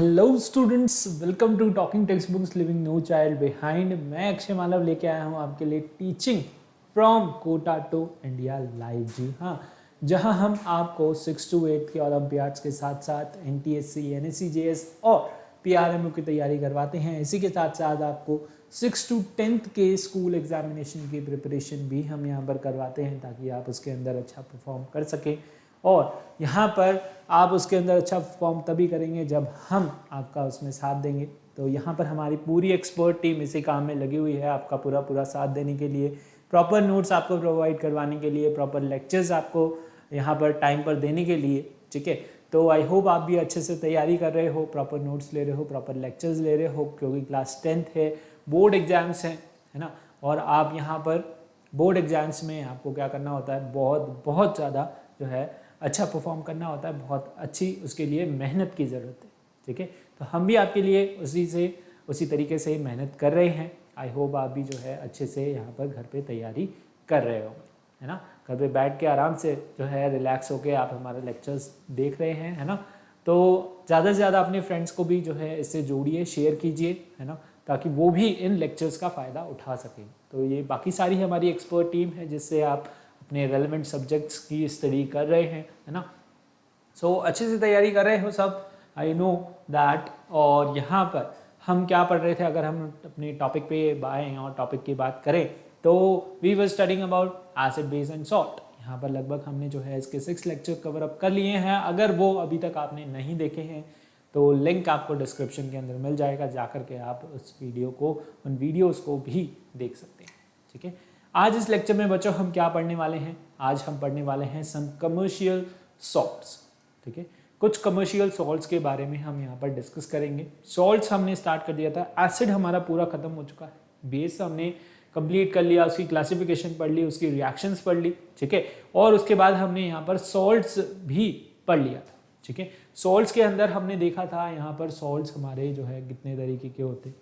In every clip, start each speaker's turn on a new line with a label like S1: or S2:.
S1: Hello students, welcome to talking text books living no child behind. मैं अक्षय मालव लेके आया हूँ आपके लिए teaching from Kota to India live. जी हाँ, जहाँ हम आपको 6 to 8 के ओलंपियाड्स के साथ साथ NTSC, NSC, JS और PRMO की तैयारी करवाते हैं। इसी के साथ साथ आपको 6 to 10th के स्कूल एग्जामिनेशन की प्रिपरेशन भी हम यहाँ पर करवाते हैं, ताकि आप उसके अंदर अच्छा परफॉर्म कर सकें। और यहाँ पर आप उसके अंदर अच्छा परफॉर्म तभी करेंगे जब हम आपका उसमें साथ देंगे। तो यहाँ पर हमारी पूरी एक्सपर्ट टीम इसी काम में लगी हुई है, आपका पूरा पूरा साथ देने के लिए, प्रॉपर नोट्स आपको प्रोवाइड करवाने के लिए, प्रॉपर लेक्चर्स आपको यहाँ पर टाइम पर देने के लिए। ठीक है, तो आई होप आप भी अच्छे से तैयारी कर रहे हो, प्रॉपर नोट्स ले रहे हो, प्रॉपर लेक्चर्स ले रहे हो, क्योंकि क्लास 10th है, बोर्ड एग्जाम्स हैं, है ना। और आप यहाँ पर बोर्ड एग्जाम्स में आपको क्या करना होता है, बहुत बहुत ज़्यादा जो है अच्छा परफॉर्म करना होता है, बहुत अच्छी उसके लिए मेहनत की ज़रूरत है। ठीक है, तो हम भी आपके लिए उसी तरीके से मेहनत कर रहे हैं। आई होप आप भी जो है अच्छे से यहाँ पर घर पे तैयारी कर रहे हो, है ना। घर पे बैठ के आराम से जो है रिलैक्स होके आप हमारे लेक्चर्स देख रहे हैं, है ना। तो ज़्यादा से ज़्यादा अपने फ्रेंड्स को भी जो है इससे जोड़िए, शेयर कीजिए, है ना, ताकि वो भी इन लेक्चर्स का फ़ायदा उठा सकें। तो ये बाकी सारी हमारी एक्सपर्ट टीम है, जिससे आप अपने रेलेवेंट सब्जेक्ट्स की स्टडी कर रहे हैं, है ना। सो अच्छे से तैयारी कर रहे हो सब, आई नो दैट। और यहाँ पर हम क्या पढ़ रहे थे, अगर हम अपने टॉपिक पे आएँ और टॉपिक की बात करें, तो we were studying about acid, base and salt. यहाँ पर लगभग हमने जो है इसके 6 लेक्चर कवर अप कर लिए हैं। अगर वो अभी तक आपने नहीं देखे हैं तो लिंक आपको डिस्क्रिप्शन के अंदर मिल जाएगा, जाकर के आप उस वीडियो को, उन वीडियोज़ को भी देख सकते हैं। ठीक है, आज इस लेक्चर में बच्चों हम क्या पढ़ने वाले हैं, आज हम पढ़ने वाले हैं सम कमर्शियल सॉल्ट्स। ठीक है, कुछ कमर्शियल सॉल्ट्स के बारे में हम यहाँ पर डिस्कस करेंगे। सॉल्ट्स हमने स्टार्ट कर दिया था, एसिड हमारा पूरा खत्म हो चुका है, बेस हमने कंप्लीट कर लिया, उसकी क्लासिफिकेशन पढ़ ली, उसकी रिएक्शंस पढ़ ली। ठीक है, और उसके बाद हमने यहाँ पर सॉल्ट्स भी पढ़ लिया था। ठीक है, सॉल्ट्स के अंदर हमने देखा था यहाँ पर सॉल्ट्स हमारे जो है कितने तरीके के होते हैं।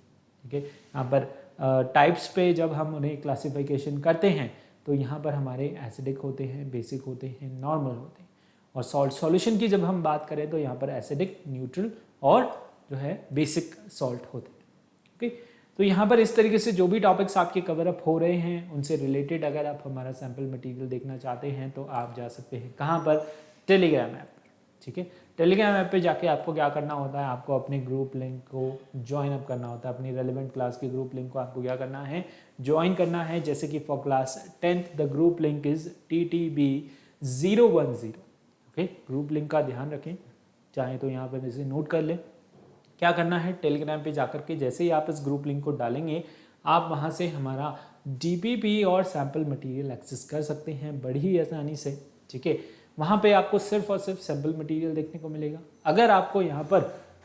S1: ठीक है, यहाँ पर टाइप्स पे जब हम उन्हें क्लासिफिकेशन करते हैं तो यहाँ पर हमारे एसिडिक होते हैं, बेसिक होते हैं, नॉर्मल होते हैं। और सॉल्ट सॉल्यूशन की जब हम बात करें तो यहाँ पर एसिडिक, न्यूट्रल और जो है बेसिक सॉल्ट होते हैं। ओके, तो यहाँ पर इस तरीके से जो भी टॉपिक्स आपके कवर अप हो रहे हैं उनसे रिलेटेड अगर आप हमारा सैम्पल मटेरियल देखना चाहते हैं तो आप जा सकते हैं कहाँ पर, टेलीग्राम ऐप पर। ठीक है, टेलीग्राम ऐप पे जाके आपको क्या करना होता है, आपको अपने ग्रुप लिंक को ज्वाइन अप करना होता है। अपनी रेलेवेंट क्लास के ग्रुप लिंक को आपको क्या करना है, ज्वाइन करना है। जैसे कि for class 10th the group link is TTB010। Okay, group link का ध्यान रखें, चाहे तो यहाँ पर इसे नोट कर लें। क्या करना है, टेलीग्राम पे जाकर के जैसे ही आप इस ग्रुप लिंक को डालेंगे, आप वहाँ से हमारा DPP और सैम्पल मटेरियल एक्सेस कर सकते हैं बड़ी ही आसानी से। ठीक है, वहाँ पे आपको सिर्फ और सिर्फ सैम्पल मटेरियल देखने को मिलेगा। अगर आपको यहाँ पर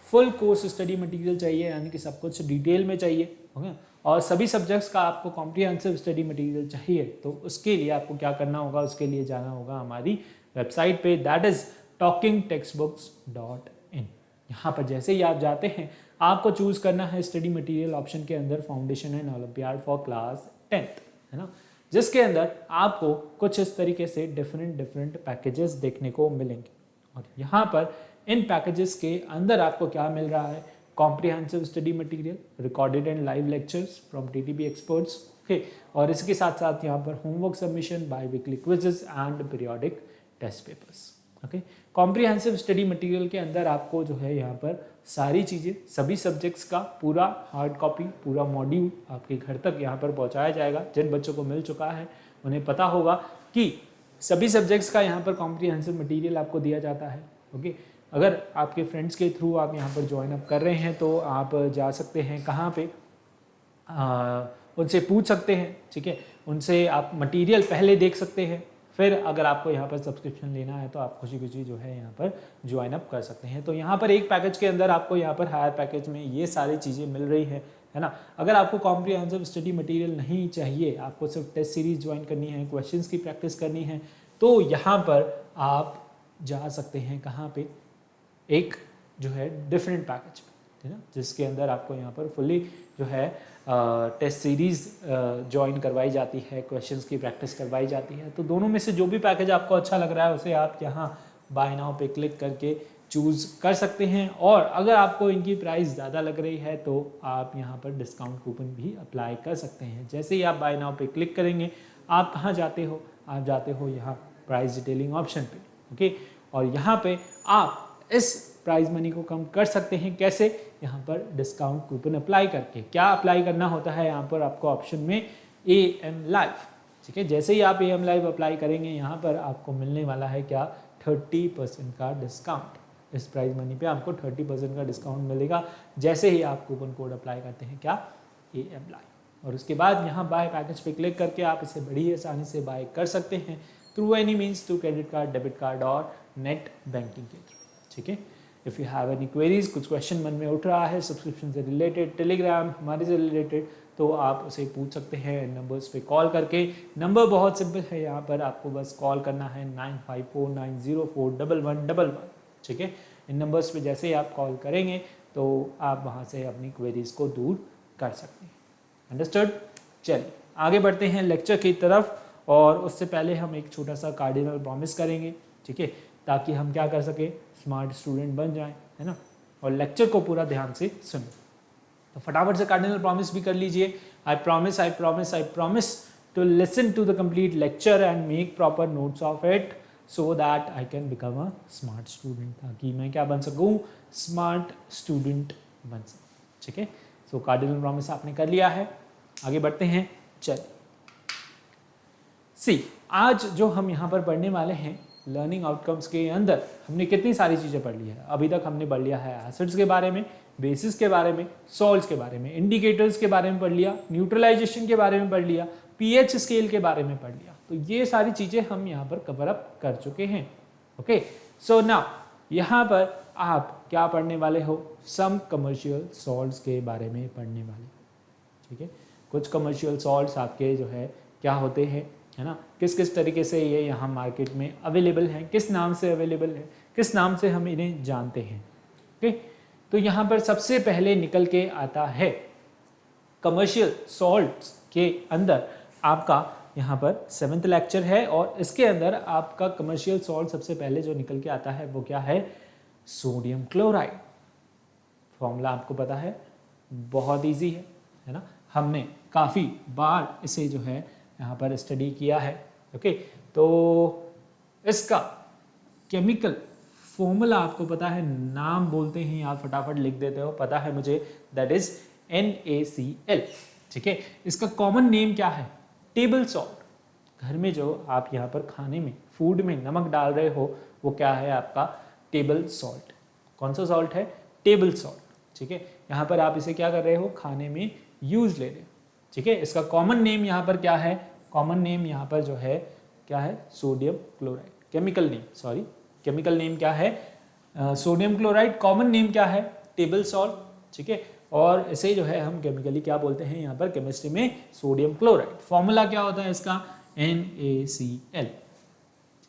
S1: फुल कोर्स स्टडी मटेरियल चाहिए, यानी कि सब कुछ डिटेल में चाहिए, ओके, और सभी सब्जेक्ट्स का आपको कॉम्प्रिहेंसिव स्टडी मटेरियल चाहिए, तो उसके लिए आपको क्या करना होगा, उसके लिए जाना होगा हमारी वेबसाइट पे, दैट इज talkingtextbooks.in। यहाँ पर जैसे ही आप जाते हैं आपको चूज करना है स्टडी मटेरियल ऑप्शन के अंदर foundation and olympiad for class 10th, है ना, जिसके अंदर आपको कुछ इस तरीके से डिफरेंट पैकेजेस देखने को मिलेंगे। और यहाँ पर इन पैकेजेस के अंदर आपको क्या मिल रहा है, comprehensive study material, recorded and live lectures from TTB experts. Okay, और इसके साथ साथ यहाँ पर homework submission, biweekly quizzes and periodic test papers. Okay, comprehensive study material के अंदर आपको जो है यहाँ पर सारी चीज़ें, सभी सब्जेक्ट्स का पूरा हार्ड कॉपी, पूरा मॉड्यूल आपके घर तक यहाँ पर पहुँचाया जाएगा। जिन बच्चों को मिल चुका है उन्हें पता होगा कि सभी सब्जेक्ट्स का यहाँ पर कॉम्प्रिहेंसिव मटेरियल आपको दिया जाता है। ओके, अगर आपके फ्रेंड्स के थ्रू आप यहाँ पर ज्वाइन अप कर रहे हैं तो आप जा सकते हैं कहाँ पे, उनसे पूछ सकते हैं। ठीक है, उनसे आप मटेरियल पहले देख सकते हैं, फिर अगर आपको यहाँ पर सब्सक्रिप्शन लेना है तो आप खुशी खुशी जो है यहाँ पर ज्वाइन अप कर सकते हैं। तो यहाँ पर एक पैकेज के अंदर आपको यहाँ पर हायर पैकेज में ये सारी चीज़ें मिल रही है ना। अगर आपको कॉम्प्रिहेंसिव स्टडी मटेरियल नहीं चाहिए, आपको सिर्फ टेस्ट सीरीज ज्वाइन करनी है, क्वेश्चंस की प्रैक्टिस करनी है, तो यहाँ पर आप जा सकते हैं कहाँ पे, एक जो है डिफरेंट पैकेज में, है ना, जिसके अंदर आपको यहाँ पर फुली जो है टेस्ट सीरीज़ ज्वाइन करवाई जाती है, क्वेश्चंस की प्रैक्टिस करवाई जाती है। तो दोनों में से जो भी पैकेज आपको अच्छा लग रहा है उसे आप यहाँ बाय नाउ पे क्लिक करके चूज़ कर सकते हैं। और अगर आपको इनकी प्राइस ज़्यादा लग रही है तो आप यहाँ पर डिस्काउंट कूपन भी अप्लाई कर सकते हैं। जैसे ही आप बाय नाउ पे क्लिक करेंगे, आप कहाँ जाते हो, आप जाते हो यहाँ प्राइस डिटेलिंग ऑप्शन पे, ओके। और यहाँ पे आप इस प्राइस मनी को कम कर सकते हैं। कैसे? यहाँ पर डिस्काउंट कूपन अप्लाई करके। क्या अप्लाई करना होता है यहाँ पर आपको ऑप्शन में? AM लाइव, ठीक है। जैसे ही आप AM लाइव अप्लाई करेंगे, यहाँ पर आपको मिलने वाला है क्या? 30% का डिस्काउंट। इस प्राइस मनी पे आपको 30% का डिस्काउंट मिलेगा जैसे ही आप कूपन कोड अप्लाई करते हैं क्या? AM live. और उसके बाद यहाँ बाय पैकेज पे क्लिक करके आप इसे बड़ी आसानी से बाय कर सकते हैं through any means, through credit card, debit card और नेट बैंकिंग के थ्रू, ठीक है। If you have any queries, कुछ क्वेश्चन मन में उठ रहा है सब्सक्रिप्शन से रिलेटेड, टेलीग्राम हमारे से रिलेटेड, तो आप उसे पूछ सकते हैं नंबर्स पे कॉल करके। नंबर बहुत सिंपल है, यहाँ पर आपको बस कॉल करना है 9549041111, ठीक है। इन नंबर्स पे जैसे ही आप कॉल करेंगे तो आप वहाँ से अपनी क्वेरीज को दूर कर सकते हैं। अंडरस्टूड? चलिए आगे बढ़ते हैं लेक्चर की तरफ, और उससे पहले हम एक छोटा सा कार्डिनल प्रॉमिस करेंगे, ठीक है, ताकि हम क्या कर सके, स्मार्ट स्टूडेंट बन जाएं, है ना, और लेक्चर को पूरा ध्यान से सुनें। तो फटाफट से कार्डिनल प्रॉमिस भी कर लीजिए। I promise to listen to the complete lecture and make proper notes of it so that I can become a smart student, ताकि मैं क्या बन सकूँ? स्मार्ट स्टूडेंट बन सकूँ, ठीक है। सो कार्डिनल प्रॉमिस आपने कर लिया है, आगे बढ़ते हैं। चलिए आज जो हम यहाँ पर पढ़ने वाले हैं लर्निंग आउटकम्स के अंदर हमने कितनी सारी चीज़ें पढ़ ली है। अभी तक हमने पढ़ लिया है एसिड्स के बारे में, बेसिस के बारे में, सॉल्ट्स के बारे में, इंडिकेटर्स के बारे में पढ़ लिया, न्यूट्रलाइजेशन के बारे में पढ़ लिया, पीएच स्केल के बारे में पढ़ लिया। तो ये सारी चीज़ें हम यहाँ पर कवर अप कर चुके हैं, ओके। सो नाउ यहाँ पर आप क्या पढ़ने वाले हो? सम कमर्शियल सॉल्ट्स के बारे में पढ़ने वाले, ठीक है। कुछ कमर्शियल सॉल्ट्स आपके जो है क्या होते हैं, है ना, किस किस तरीके से ये यहाँ मार्केट में अवेलेबल हैं, किस नाम से अवेलेबल है, किस नाम से हम इन्हें जानते हैं, ओके। तो यहाँ पर सबसे पहले निकल के आता है कमर्शियल सॉल्ट्स के अंदर आपका यहाँ पर 7th लेक्चर है, और इसके अंदर आपका कमर्शियल सॉल्ट सबसे पहले जो निकल के आता है वो क्या है? Sodium chloride. फॉर्मूला आपको पता है, बहुत इजी है ना, हमने काफ़ी बार इसे जो है यहाँ पर स्टडी किया है, ओके। तो इसका केमिकल फॉर्मूला आपको पता है, नाम बोलते हैं आप फटाफट लिख देते हो, पता है मुझे, दैट इज NaCl, ठीक है। इसका कॉमन नेम क्या है? Table salt. घर में जो आप यहाँ पर खाने में, फूड में नमक डाल रहे हो वो क्या है आपका? Table salt. कौन सा सॉल्ट है? टेबल सॉल्ट, ठीक है। यहाँ पर आप इसे क्या कर रहे हो? खाने में यूज ले रहे हो, ठीक है। इसका कॉमन नेम यहाँ पर क्या है? कॉमन नेम यहाँ पर जो है क्या है? Sodium chloride. Chemical name, sorry, chemical name क्या है? Sodium chloride. कॉमन नेम क्या है? टेबल सॉल्ट, ठीक है। और इसे जो है हम केमिकली क्या बोलते हैं यहाँ पर केमिस्ट्री में? Sodium chloride. फॉर्मूला क्या होता है इसका? NaCl,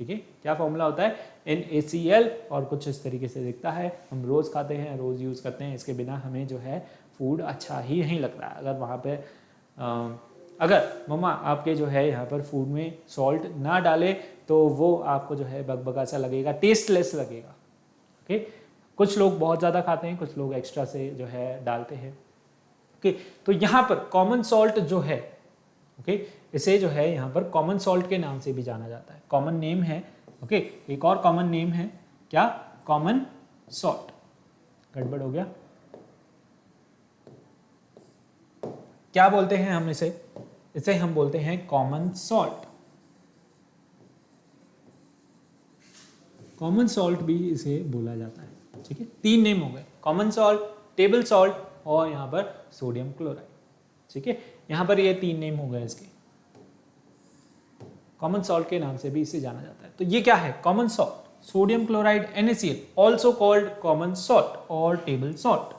S1: ठीक है। क्या फॉर्मूला होता है? NaCl, और कुछ इस तरीके से दिखता है। हम रोज़ खाते हैं, रोज़ यूज़ करते हैं, इसके बिना हमें जो है फूड अच्छा ही नहीं लगता है। अगर वहाँ पे अगर मम्मा आपके जो है यहाँ पर फूड में सॉल्ट ना डाले तो वो आपको जो है बकबका सा लगेगा, टेस्टलेस लगेगा, ओके। कुछ लोग बहुत ज़्यादा खाते हैं, कुछ लोग एक्स्ट्रा से जो है डालते हैं, ओके। तो यहाँ पर कॉमन सॉल्ट जो है, ओके, इसे जो है यहाँ पर कॉमन सॉल्ट के नाम से भी जाना जाता है। कॉमन नेम है, ओके। एक और कॉमन नेम है क्या? Common salt. गड़बड़ हो गया, क्या बोलते हैं हम इसे? इसे हम बोलते हैं कॉमन सॉल्ट। कॉमन सॉल्ट भी इसे बोला जाता है, ठीक है। 3 नेम हो गए, कॉमन सॉल्ट, टेबल सॉल्ट और यहाँ पर सोडियम क्लोराइड, ठीक है। यहाँ पर ये 3 नेम हो गए इसके। कॉमन सॉल्ट के नाम से भी इसे जाना जाता है। तो ये क्या है? Common salt, sodium chloride NaCl, also called common salt और टेबल सॉल्ट।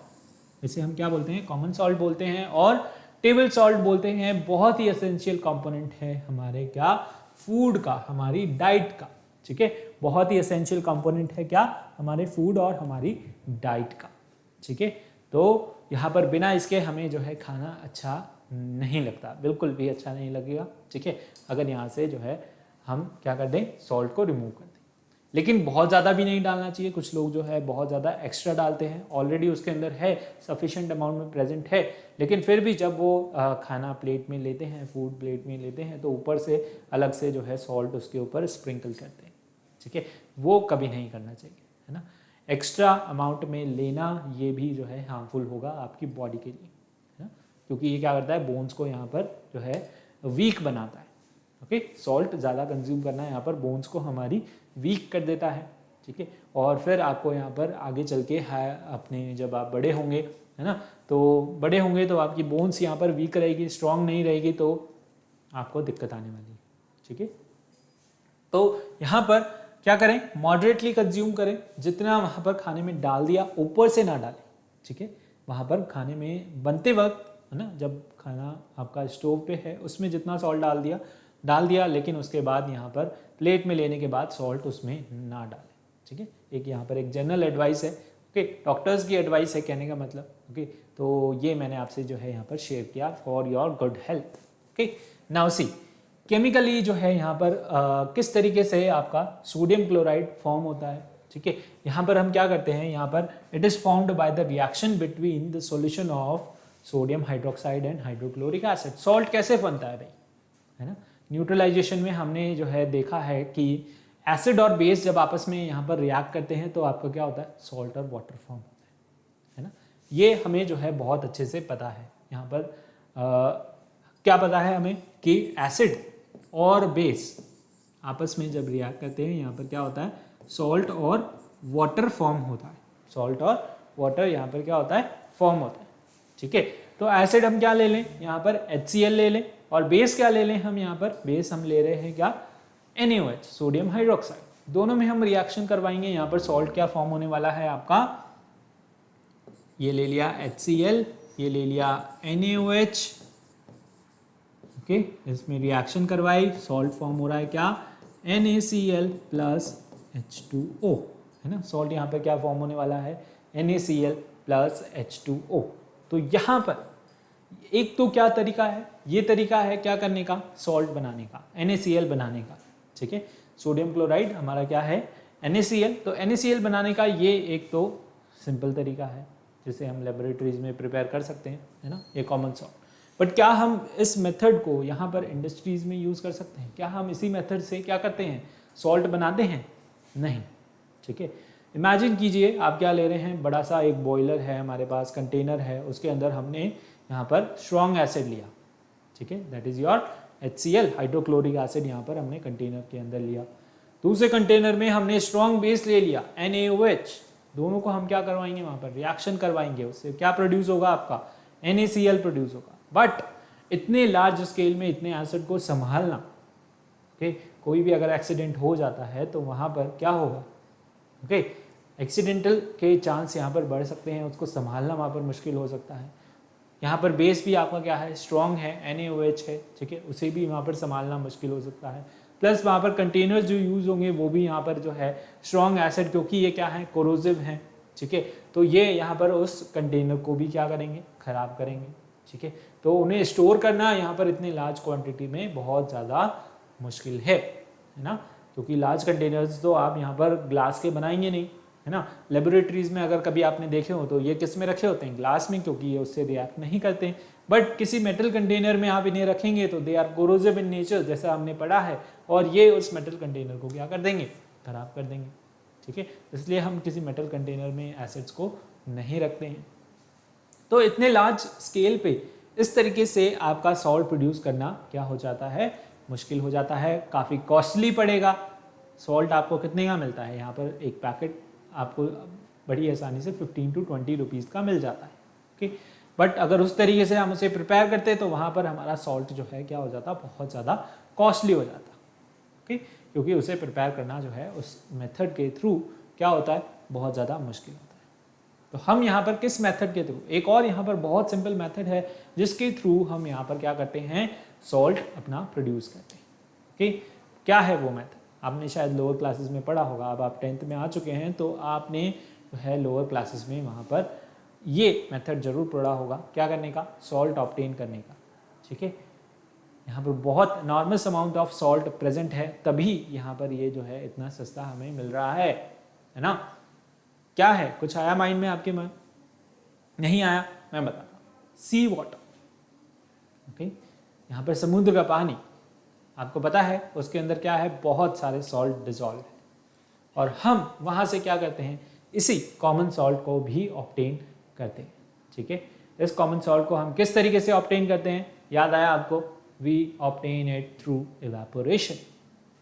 S1: इसे हम क्या बोलते हैं? कॉमन सॉल्ट बोलते हैं और टेबल सॉल्ट बोलते हैं। बहुत ही एसेंशियल कंपोनेंट है हमारे क्या? फूड का, हमारी डाइट का, ठीक है। बहुत ही एसेंशियल कंपोनेंट है क्या? हमारे फूड और हमारी डाइट का, ठीक है। तो यहाँ पर बिना इसके हमें जो है खाना अच्छा नहीं लगता, बिल्कुल भी अच्छा नहीं लगेगा, ठीक है, अगर यहाँ से जो है हम क्या कर दें? सॉल्ट को रिमूव कर दें। लेकिन बहुत ज़्यादा भी नहीं डालना चाहिए। कुछ लोग जो है बहुत ज़्यादा एक्स्ट्रा डालते हैं, ऑलरेडी उसके अंदर है, सफिशेंट अमाउंट में प्रेजेंट है, लेकिन फिर भी जब वो खाना प्लेट में लेते हैं, फूड प्लेट में लेते हैं, तो ऊपर से अलग से जो है सॉल्ट उसके ऊपर स्प्रिंकल करते हैं। ठीक है, वो कभी नहीं करना चाहिए, है ना। एक्स्ट्रा अमाउंट में लेना ये भी जो है हार्मफुल होगा आपकी बॉडी के लिए, है ना, क्योंकि ये क्या करता है, बोन्स को यहाँ पर जो है वीक बनाता है। ओके, सॉल्ट ज़्यादा कंज्यूम करना यहाँ पर बोन्स को हमारी वीक कर देता है। ठीक है, और फिर आपको यहाँ पर आगे चल के अपने जब आप बड़े होंगे, है ना, तो बड़े होंगे तो आपकी बोन्स यहाँ पर वीक रहेगी, स्ट्रांग नहीं रहेगी, तो आपको दिक्कत आने वाली है। ठीक है, तो यहाँ पर क्या करें, मॉडरेटली कंज्यूम करें, जितना वहाँ पर खाने में डाल दिया ऊपर से ना डालें। ठीक है, वहाँ पर खाने में बनते वक्त, है ना, जब खाना आपका स्टोव पे है उसमें जितना सॉल्ट डाल दिया, लेकिन उसके बाद यहाँ पर प्लेट में लेने के बाद सॉल्ट उसमें ना डालें। ठीक है, एक यहाँ पर एक जनरल एडवाइस है, ओके, डॉक्टर्स की एडवाइस है कहने का मतलब। ओके, तो ये मैंने आपसे जो है यहाँ पर शेयर किया for your good health. Okay, now see chemically जो है यहाँ पर किस तरीके से आपका सोडियम क्लोराइड फॉर्म होता है। ठीक है, यहाँ पर हम क्या करते हैं, यहाँ पर it is formed by the reaction between the solution of sodium hydroxide and hydrochloric acid. Salt कैसे बनता है भाई, है ना, न्यूट्रलाइजेशन में हमने जो है देखा है कि एसिड और बेस जब आपस में यहाँ पर रिएक्ट करते हैं तो आपका क्या होता है, सॉल्ट और वाटर फॉर्म होता है ना। ये हमें जो है बहुत अच्छे से पता है। यहाँ पर क्या पता है हमें कि एसिड और बेस आपस में जब रिएक्ट करते हैं, यहाँ पर क्या होता है, सॉल्ट और वाटर फॉर्म होता है। सॉल्ट और वाटर यहाँ पर क्या होता है, फॉर्म होता है। ठीक है, तो एसिड हम क्या ले लें, यहाँ पर HCl ले लें, और बेस क्या ले लें हम, यहाँ पर बेस हम ले रहे हैं क्या, NaOH, सोडियम हाइड्रोक्साइड। दोनों में हम रिएक्शन करवाएंगे। यहाँ पर सॉल्ट क्या फॉर्म होने वाला है आपका, ये ले लिया HCl, ये ले लिया NaOH। ओके, इसमें रिएक्शन करवाई, सॉल्ट फॉर्म हो रहा है क्या, NaCl प्लस H2O, है ना। सॉल्ट यहाँ पर क्या फॉर्म होने वाला है, NaCl प्लस H2O। तो यहाँ पर एक तो क्या तरीका है, ये तरीका है क्या करने का, सॉल्ट बनाने का, NaCl बनाने का। ठीक है, सोडियम क्लोराइड हमारा क्या है, NaCl, तो NaCl बनाने का ये एक तो सिंपल तरीका है जिसे हम लेबोरेटरीज में प्रिपेयर कर सकते हैं, है ना, ये कॉमन सॉल्ट। बट क्या हम इस मेथड को यहाँ पर इंडस्ट्रीज में यूज़ कर सकते हैं, क्या हम इसी मेथड से क्या करते हैं, सॉल्ट बनाते हैं, नहीं। ठीक है, इमेजिन कीजिए आप क्या ले रहे हैं, बड़ा सा एक बॉयलर है हमारे पास, कंटेनर है, उसके अंदर हमने यहाँ पर स्ट्रॉन्ग एसिड लिया। ठीक है, that is your HCl, hydrochloric acid यहाँ पर हमने कंटेनर के अंदर लिया। दूसरे कंटेनर में हमने स्ट्रॉन्ग बेस ले लिया NaOH। दोनों को हम क्या करवाएंगे, वहाँ पर रिएक्शन करवाएंगे, उससे क्या प्रोड्यूस होगा आपका, NaCl प्रोड्यूस होगा। बट इतने लार्ज स्केल में इतने एसिड को संभालना, ओके, कोई भी अगर एक्सीडेंट हो जाता है तो वहाँ पर क्या होगा, ओके, एक्सीडेंटल के चांस यहाँ पर बढ़ सकते हैं, उसको संभालना वहाँ पर मुश्किल हो सकता है। यहाँ पर बेस भी आपका क्या है, स्ट्रॉन्ग है, NaOH है। ठीक है, उसे भी वहाँ पर संभालना मुश्किल हो सकता है। प्लस वहाँ पर कंटेनर्स जो यूज़ होंगे वो भी यहाँ पर जो है स्ट्रॉन्ग एसिड, क्योंकि ये क्या है, कोरोसिव हैं। ठीक है, तो ये यहाँ पर उस कंटेनर को भी क्या करेंगे, ख़राब करेंगे। ठीक है, तो उन्हें स्टोर करना यहाँ पर इतने लार्ज क्वांटिटी में बहुत ज़्यादा मुश्किल है ना, क्योंकि लार्ज कंटेनर्स तो आप यहाँ पर ग्लास के बनाएंगे नहीं, है ना। लेबोरेटरीज में अगर कभी आपने देखे हो तो ये किस में रखे होते हैं, ग्लास में, क्योंकि ये उससे रिएक्ट नहीं करते हैं। बट किसी मेटल कंटेनर में आप इन्हें रखेंगे तो they are corrosive in nature, जैसा हमने पढ़ा है, और ये उस मेटल कंटेनर को क्या कर देंगे, खराब कर देंगे। ठीक है, इसलिए हम किसी मेटल कंटेनर में एसिड्स को नहीं रखते हैं। तो इतने लार्ज स्केल पे इस तरीके से आपका सॉल्ट प्रोड्यूस करना क्या हो जाता है, मुश्किल हो जाता है, काफ़ी कॉस्टली पड़ेगा। सॉल्ट आपको कितने का मिलता है, यहाँ पर एक पैकेट आपको बड़ी आसानी से 15 to 20 रुपीज़ का मिल जाता है। ओके, बट अगर उस तरीके से हम उसे प्रिपेयर करते तो वहाँ पर हमारा सॉल्ट जो है क्या हो जाता, बहुत ज़्यादा कॉस्टली हो जाता। ओके, क्योंकि उसे प्रिपेयर करना जो है उस मेथड के थ्रू क्या होता है, बहुत ज़्यादा मुश्किल होता है। तो हम यहाँ पर किस मेथड के थ्रू, एक और यहाँ पर बहुत सिंपल मेथड है जिसके थ्रू हम यहाँ पर क्या करते हैं, सॉल्ट अपना प्रोड्यूस करते हैं। ओके, क्या है वो मेथड, आपने शायद लोअर क्लासेस में पढ़ा होगा। अब आप 10th में आ चुके हैं तो आपने जो है लोअर क्लासेस में वहाँ पर ये मेथड जरूर पढ़ा होगा, क्या करने का, सॉल्ट ऑब्टेन करने का। ठीक है, यहाँ पर बहुत normal amount of salt present है, तभी यहाँ पर ये जो है इतना सस्ता हमें मिल रहा है ना। क्या है, कुछ आया माइंड में आपके मन? नहीं आया? मैं बताता हूँ, सी वाटर। ओके, यहाँ पर समुद्र का पानी, आपको पता है उसके अंदर क्या है, बहुत सारे सॉल्ट डिजॉल्व है, और हम वहाँ से क्या करते हैं, इसी कॉमन सॉल्ट को भी ऑब्टेन करते हैं। ठीक है, इस कॉमन सॉल्ट को हम किस तरीके से ऑब्टेन करते हैं, याद आया आपको? We obtain it through evaporation.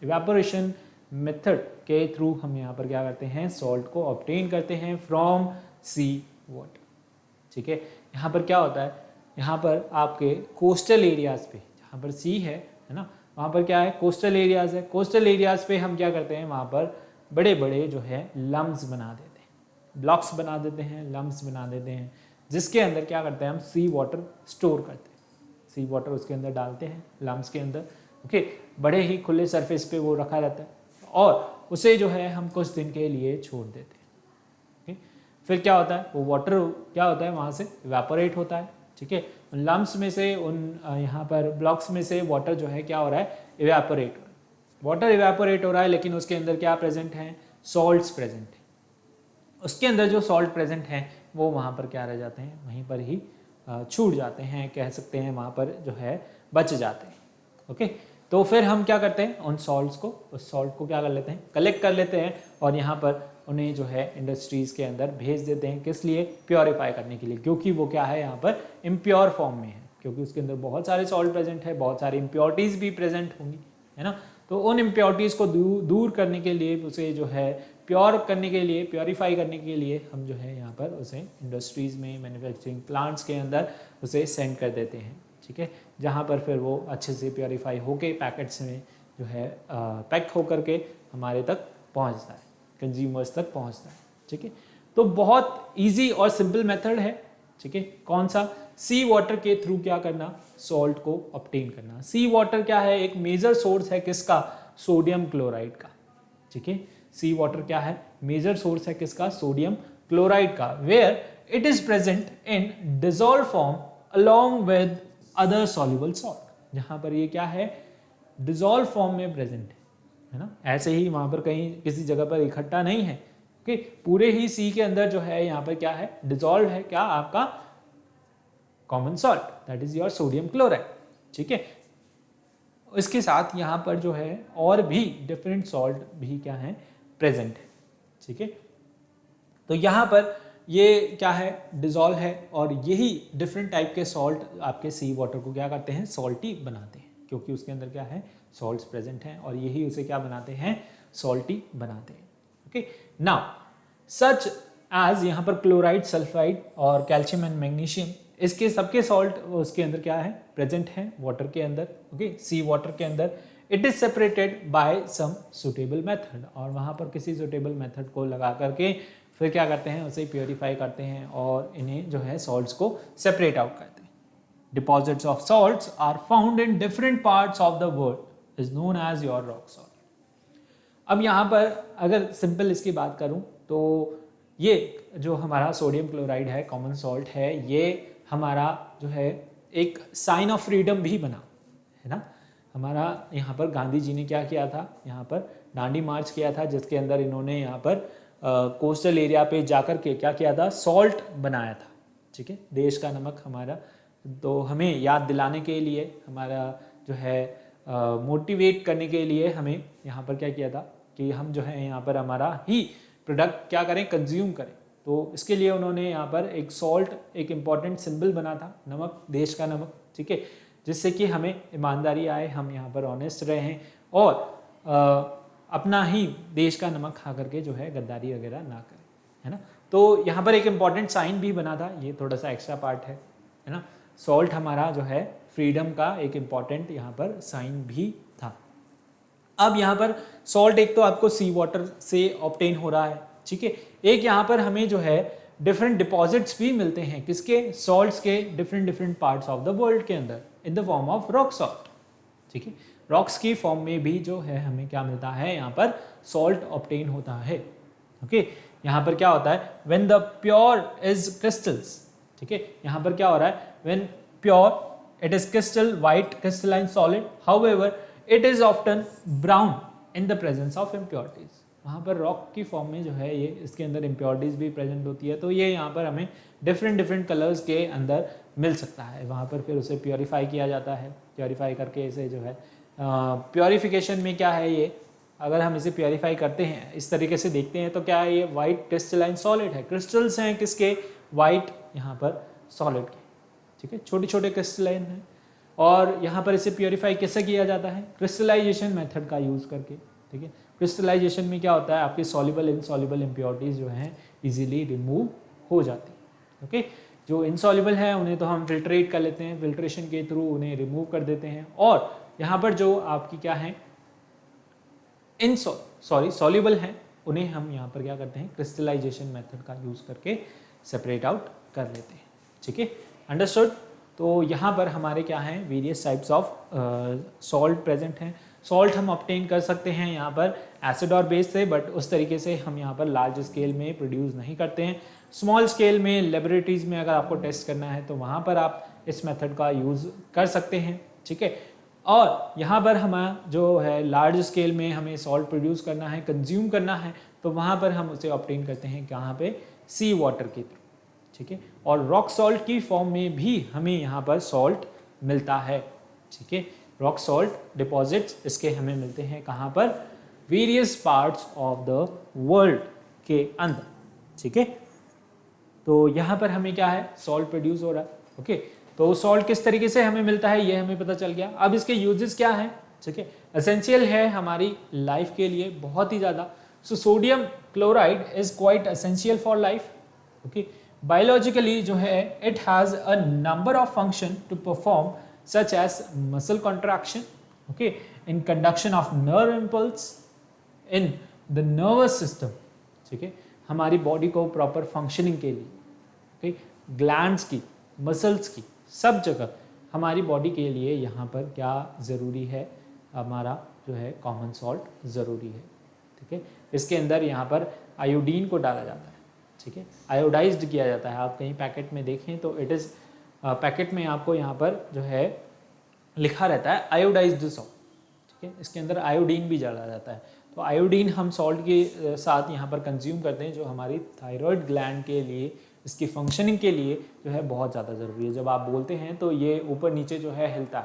S1: Evaporation method के थ्रू हम यहाँ पर क्या करते हैं, सॉल्ट को ऑब्टेन करते हैं फ्रॉम सी वाटर। ठीक है, यहाँ पर क्या होता है, यहाँ पर आपके कोस्टल एरियाज पे, जहाँ पर सी है ना, वहाँ पर क्या है, कोस्टल एरियाज है। कोस्टल एरियाज पे हम क्या करते हैं, वहाँ पर बड़े बड़े जो है लम्स बना देते हैं, ब्लॉक्स बना देते हैं, लम्स बना देते हैं, जिसके अंदर क्या करते हैं, हम सी वाटर स्टोर करते हैं। सी वाटर उसके अंदर डालते हैं, लम्स के अंदर। ओके, बड़े ही खुले सरफेस पे वो रखा रहता है और उसे जो है हम कुछ दिन के लिए छोड़ देते हैं। ओके, फिर क्या होता है, वो वाटर क्या होता है, वहाँ से इवेपोरेट होता है। ठीक है, उन लम्स में से, उन यहाँ पर ब्लॉक्स में से वाटर जो है क्या हो रहा है, इवेपोरेट हो रहा है। वाटर इवेपोरेट हो रहा है, लेकिन उसके अंदर क्या प्रेजेंट है, सॉल्ट्स प्रेजेंट है। उसके अंदर जो सॉल्ट प्रेजेंट हैं वो वहाँ पर क्या रह जाते हैं, वहीं पर ही छूट जाते हैं, कह सकते हैं वहाँ पर जो है बच जाते हैं। ओके, तो फिर हम क्या करते हैं, उन सॉल्ट्स को, उस सॉल्ट को क्या कर लेते हैं, कलेक्ट कर लेते हैं, और यहाँ पर उन्हें जो है इंडस्ट्रीज़ के अंदर भेज देते हैं। किस लिए, प्योरीफाई करने के लिए, क्योंकि वो क्या है, यहाँ पर इम्प्योर फॉर्म में है, क्योंकि उसके अंदर बहुत सारे सॉल्ट प्रेजेंट है, बहुत सारी इम्प्योरिटीज़ भी प्रेजेंट होंगी, है ना। तो उन इम्प्योरिटीज़ को दूर करने के लिए, उसे जो है प्योर करने के लिए, प्योरीफाई करने के लिए हम जो है यहाँ पर उसे इंडस्ट्रीज़ में, मैन्युफैक्चरिंग प्लांट्स के अंदर उसे सेंड कर देते हैं। ठीक है, जहाँ पर फिर वो अच्छे से प्योरीफाई होके पैकेट्स में जो है पैक होकर के हमारे तक पहुँचता है, कंज्यूमर्स तक पहुँचता है। ठीक है, तो बहुत ईजी और सिंपल मेथड है। ठीक है, कौन सा, सी वाटर के थ्रू क्या करना, सॉल्ट को ऑब्टेन करना। सी वाटर क्या है, एक मेजर सोर्स है किसका, सोडियम क्लोराइड का। ठीक है, सी वाटर क्या है, मेजर सोर्स है किसका, सोडियम क्लोराइड का, where it is present in dissolve form along with other soluble salt. जहां पर ये क्या है, डिसॉल्व फॉर्म में प्रेजेंट है ना, ऐसे ही वहां पर कहीं किसी जगह पर इकट्ठा नहीं है। ओके, पूरे ही सी के अंदर जो है यहाँ पर क्या है, डिसॉल्व है क्या, आपका common salt, that is your sodium chloride. ठीक है, इसके साथ यहाँ पर जो है और भी डिफरेंट सॉल्ट भी क्या है, प्रेजेंट है। ठीक है, तो यहाँ पर ये क्या है, डिसॉल्व है, और यही डिफरेंट टाइप के सॉल्ट आपके सी वाटर को क्या करते हैं, सॉल्टी बनाते हैं, क्योंकि उसके अंदर क्या है, सॉल्ट्स प्रेजेंट हैं, और यही उसे क्या बनाते हैं, सॉल्टी बनाते हैं। ओके, नाउ सच एज यहाँ पर क्लोराइड, सल्फाइड और कैल्शियम एंड मैग्नीशियम, इसके सबके सॉल्ट उसके अंदर क्या है, प्रेजेंट है वाटर के अंदर। ओके, सी वाटर के अंदर it is separated by some suitable method, और वहाँ पर किसी सुटेबल मेथड को लगा करके फिर क्या करते हैं, उसे प्योरीफाई करते हैं और इन्हें जो है सॉल्ट्स को सेपरेट आउट करते हैं। Deposits of salts are found in different parts of the world is known as your rock salt. अब यहाँ पर अगर सिंपल इसकी बात करूँ तो ये जो हमारा सोडियम क्लोराइड है, कॉमन सॉल्ट है, ये हमारा जो है एक साइन ऑफ फ्रीडम भी बना, है ना। हमारा यहाँ पर गांधी जी ने क्या किया था, यहाँ पर डांडी मार्च किया था, जिसके अंदर इन्होंने यहाँ पर कोस्टल एरिया पे जाकर के क्या किया था, सॉल्ट बनाया था। ठीक है, देश का नमक हमारा, तो हमें याद दिलाने के लिए, हमारा जो है मोटिवेट करने के लिए हमें यहाँ पर क्या किया था कि हम जो है यहाँ पर हमारा ही प्रोडक्ट क्या करें, कंज्यूम करें। तो इसके लिए उन्होंने यहाँ पर एक सॉल्ट, एक इम्पॉर्टेंट सिंबल बना था, नमक, देश का नमक। ठीक है, जिससे कि हमें ईमानदारी आए, हम यहाँ पर ऑनेस्ट रहें और अपना ही देश का नमक खा करके जो है गद्दारी वगैरह ना करें, है ना। तो यहाँ पर एक इम्पॉर्टेंट साइन भी बना था, ये थोड़ा सा एक्स्ट्रा पार्ट है ना। सॉल्ट हमारा जो है फ्रीडम का एक इम्पॉर्टेंट यहाँ पर साइन भी था। अब यहाँ पर सॉल्ट एक तो आपको सी वाटर से ऑब्टेन हो रहा है, ठीक है, एक यहाँ पर हमें जो है डिफरेंट डिपॉजिट्स भी मिलते हैं, किसके, सॉल्ट्स के, different parts of the world के अंदर in the form of rock salt. ठीक है, रॉक्स की फॉर्म में भी जो है हमें क्या मिलता है, यहाँ पर सॉल्ट ऑब्टेन होता है। ओके, यहाँ पर क्या होता है, when the pure is crystals. ठीक है, यहाँ पर क्या हो रहा है, when pure It is crystal white crystalline solid. However, it is often brown in the presence of impurities. वहाँ पर रॉक की फॉर्म में जो है ये इसके अंदर इम्प्योरिटीज़ भी प्रेजेंट होती है, तो ये यहाँ पर हमें डिफरेंट कलर्स के अंदर मिल सकता है। वहाँ पर फिर उसे प्योरीफाई किया जाता है, प्योरीफाई करके इसे जो है प्योरीफिकेशन में क्या है ये, अगर हम इसे प्योरीफाई करते हैं इस तरीके से देखते हैं तो क्या है ये वाइट क्रिस्टलाइन सॉलिड है। क्रिस्टल्स हैं किसके, वाइट यहाँ पर सॉलिड के, ठीक है, छोटे छोटे क्रिस्टलाइन हैं। और यहाँ पर इसे प्योरीफाई कैसे किया जाता है, क्रिस्टलाइजेशन मेथड का यूज़ करके, ठीक है। क्रिस्टलाइजेशन में क्या होता है, आपकी सॉल्युबल इनसॉल्युबल इम्प्योरिटीज़ जो हैं इजीली रिमूव हो जाती है। ओके, जो इनसॉल्युबल है उन्हें तो हम फिल्ट्रेट कर लेते हैं, फिल्ट्रेशन के थ्रू उन्हें रिमूव कर देते हैं। और यहाँ पर जो आपकी क्या है सॉल्युबल हैं उन्हें हम यहाँ पर क्या करते हैं, क्रिस्टलाइजेशन मेथड का यूज़ करके सेपरेट आउट कर लेते हैं, ठीक है, अंडरस्टूड। तो यहाँ पर हमारे क्या हैं, various types of salt present हैं। सॉल्ट हम ऑब्टेन कर सकते हैं यहाँ पर एसिड और बेस से, बट उस तरीके से हम यहाँ पर लार्ज स्केल में प्रोड्यूस नहीं करते हैं। स्मॉल स्केल में लेबोरेटरीज में अगर आपको टेस्ट करना है तो वहाँ पर आप इस मेथड का यूज़ कर सकते हैं, ठीक है। और यहाँ पर हमारा जो है लार्ज स्केल में हमें सॉल्ट प्रोड्यूस करना है, कंज्यूम करना है, तो वहाँ पर हम उसे ऑब्टेन करते हैं कहाँ पे, सी वाटर के थ्रू, ठीक है। और रॉक सॉल्ट की फॉर्म में भी हमें यहाँ पर सॉल्ट मिलता है, ठीक है। रॉक सॉल्ट डिपॉजिट्स इसके हमें मिलते हैं कहाँ पर, various parts of the world के अंदर, ठीक है। तो यहाँ पर हमें क्या है, सॉल्ट प्रोड्यूस हो रहा है, ओके। तो सॉल्ट किस तरीके से हमें मिलता है ये हमें पता चल गया। अब इसके यूजेस क्या हैं, ठीक है, एसेंशियल है हमारी लाइफ के लिए बहुत ही ज़्यादा। So sodium chloride is quite essential for life, okay. Biologically जो है it has a number of function to perform such as muscle contraction, okay, in conduction of nerve impulse in the nervous system, ठीक है, हमारी body को proper functioning के लिए, okay, glands की, muscles की, सब जगह हमारी बॉडी के लिए यहाँ पर क्या ज़रूरी है, हमारा जो है कॉमन सॉल्ट ज़रूरी है, ठीक है। इसके अंदर यहाँ पर आयोडीन को डाला जाता है, ठीक है, आयोडाइज्ड किया जाता है। आप कहीं पैकेट में देखें तो इट इज़ पैकेट में आपको यहाँ पर जो है लिखा रहता है आयोडाइज्ड सॉल्ट, ठीक है, इसके अंदर आयोडीन भी डाला जाता है। तो आयोडीन हम सॉल्ट के साथ यहाँ पर कंज्यूम करते हैं, जो हमारी थायराइड ग्लैंड के लिए, इसकी फंक्शनिंग के लिए जो है बहुत ज़्यादा ज़रूरी है। जब आप बोलते हैं तो ये ऊपर नीचे जो है हिलता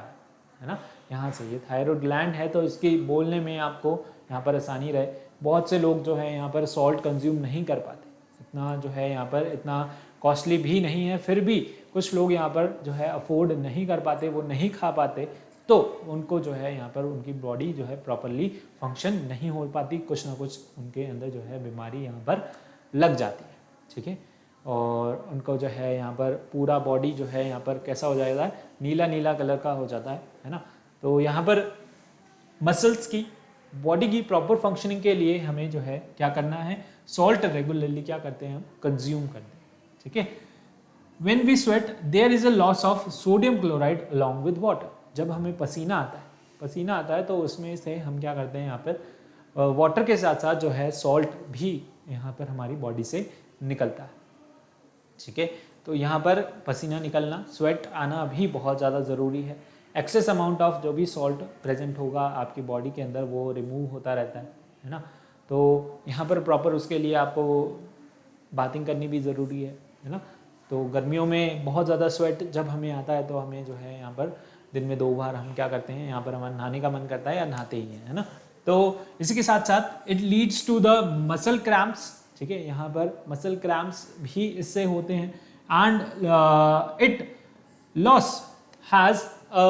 S1: है ना, यहाँ से ये थायराइड ग्लैंड है, तो इसकी बोलने में आपको यहाँ पर आसानी रहे। बहुत से लोग जो है यहाँ पर सॉल्ट कंज्यूम नहीं कर पाते, इतना जो है यहाँ पर इतना कॉस्टली भी नहीं है, फिर भी कुछ लोग यहाँ पर जो है अफोर्ड नहीं कर पाते, वो नहीं खा पाते, तो उनको जो है यहाँ पर उनकी बॉडी जो है प्रॉपरली फंक्शन नहीं हो पाती, कुछ ना कुछ उनके अंदर जो है बीमारी यहाँ पर लग जाती है, ठीक है। और उनको जो है यहाँ पर पूरा बॉडी जो है यहाँ पर कैसा हो जाता है, नीला नीला कलर का हो जाता है ना। तो यहाँ पर मसल्स की, बॉडी की प्रॉपर फंक्शनिंग के लिए हमें जो है क्या करना है, सॉल्ट रेगुलरली क्या करते हैं हम, कंज्यूम करते हैं, ठीक है। When we sweat there is a loss of sodium chloride along with water. जब हमें पसीना आता है तो उसमें से हम क्या करते हैं, यहाँ पर वाटर के साथ साथ जो है सॉल्ट भी यहाँ पर हमारी बॉडी से निकलता है, ठीक है। तो यहाँ पर पसीना निकलना, स्वेट आना भी बहुत ज़्यादा ज़रूरी है। एक्सेस अमाउंट ऑफ जो भी सॉल्ट प्रेजेंट होगा आपकी बॉडी के अंदर वो रिमूव होता रहता है ना। तो यहाँ पर प्रॉपर उसके लिए आपको बाथिंग करनी भी ज़रूरी है ना। तो गर्मियों में बहुत ज़्यादा स्वेट जब हमें आता है तो हमें जो है यहाँ पर दिन में 2 बार हम क्या करते हैं, यहाँ पर हमारा नहाने का मन करता है या नहाते ही हैं, है ना। तो इसी के साथ साथ it leads to the muscle cramps, ठीक है, यहाँ पर मसल क्रैम्प्स भी इससे होते हैं। And it loss has a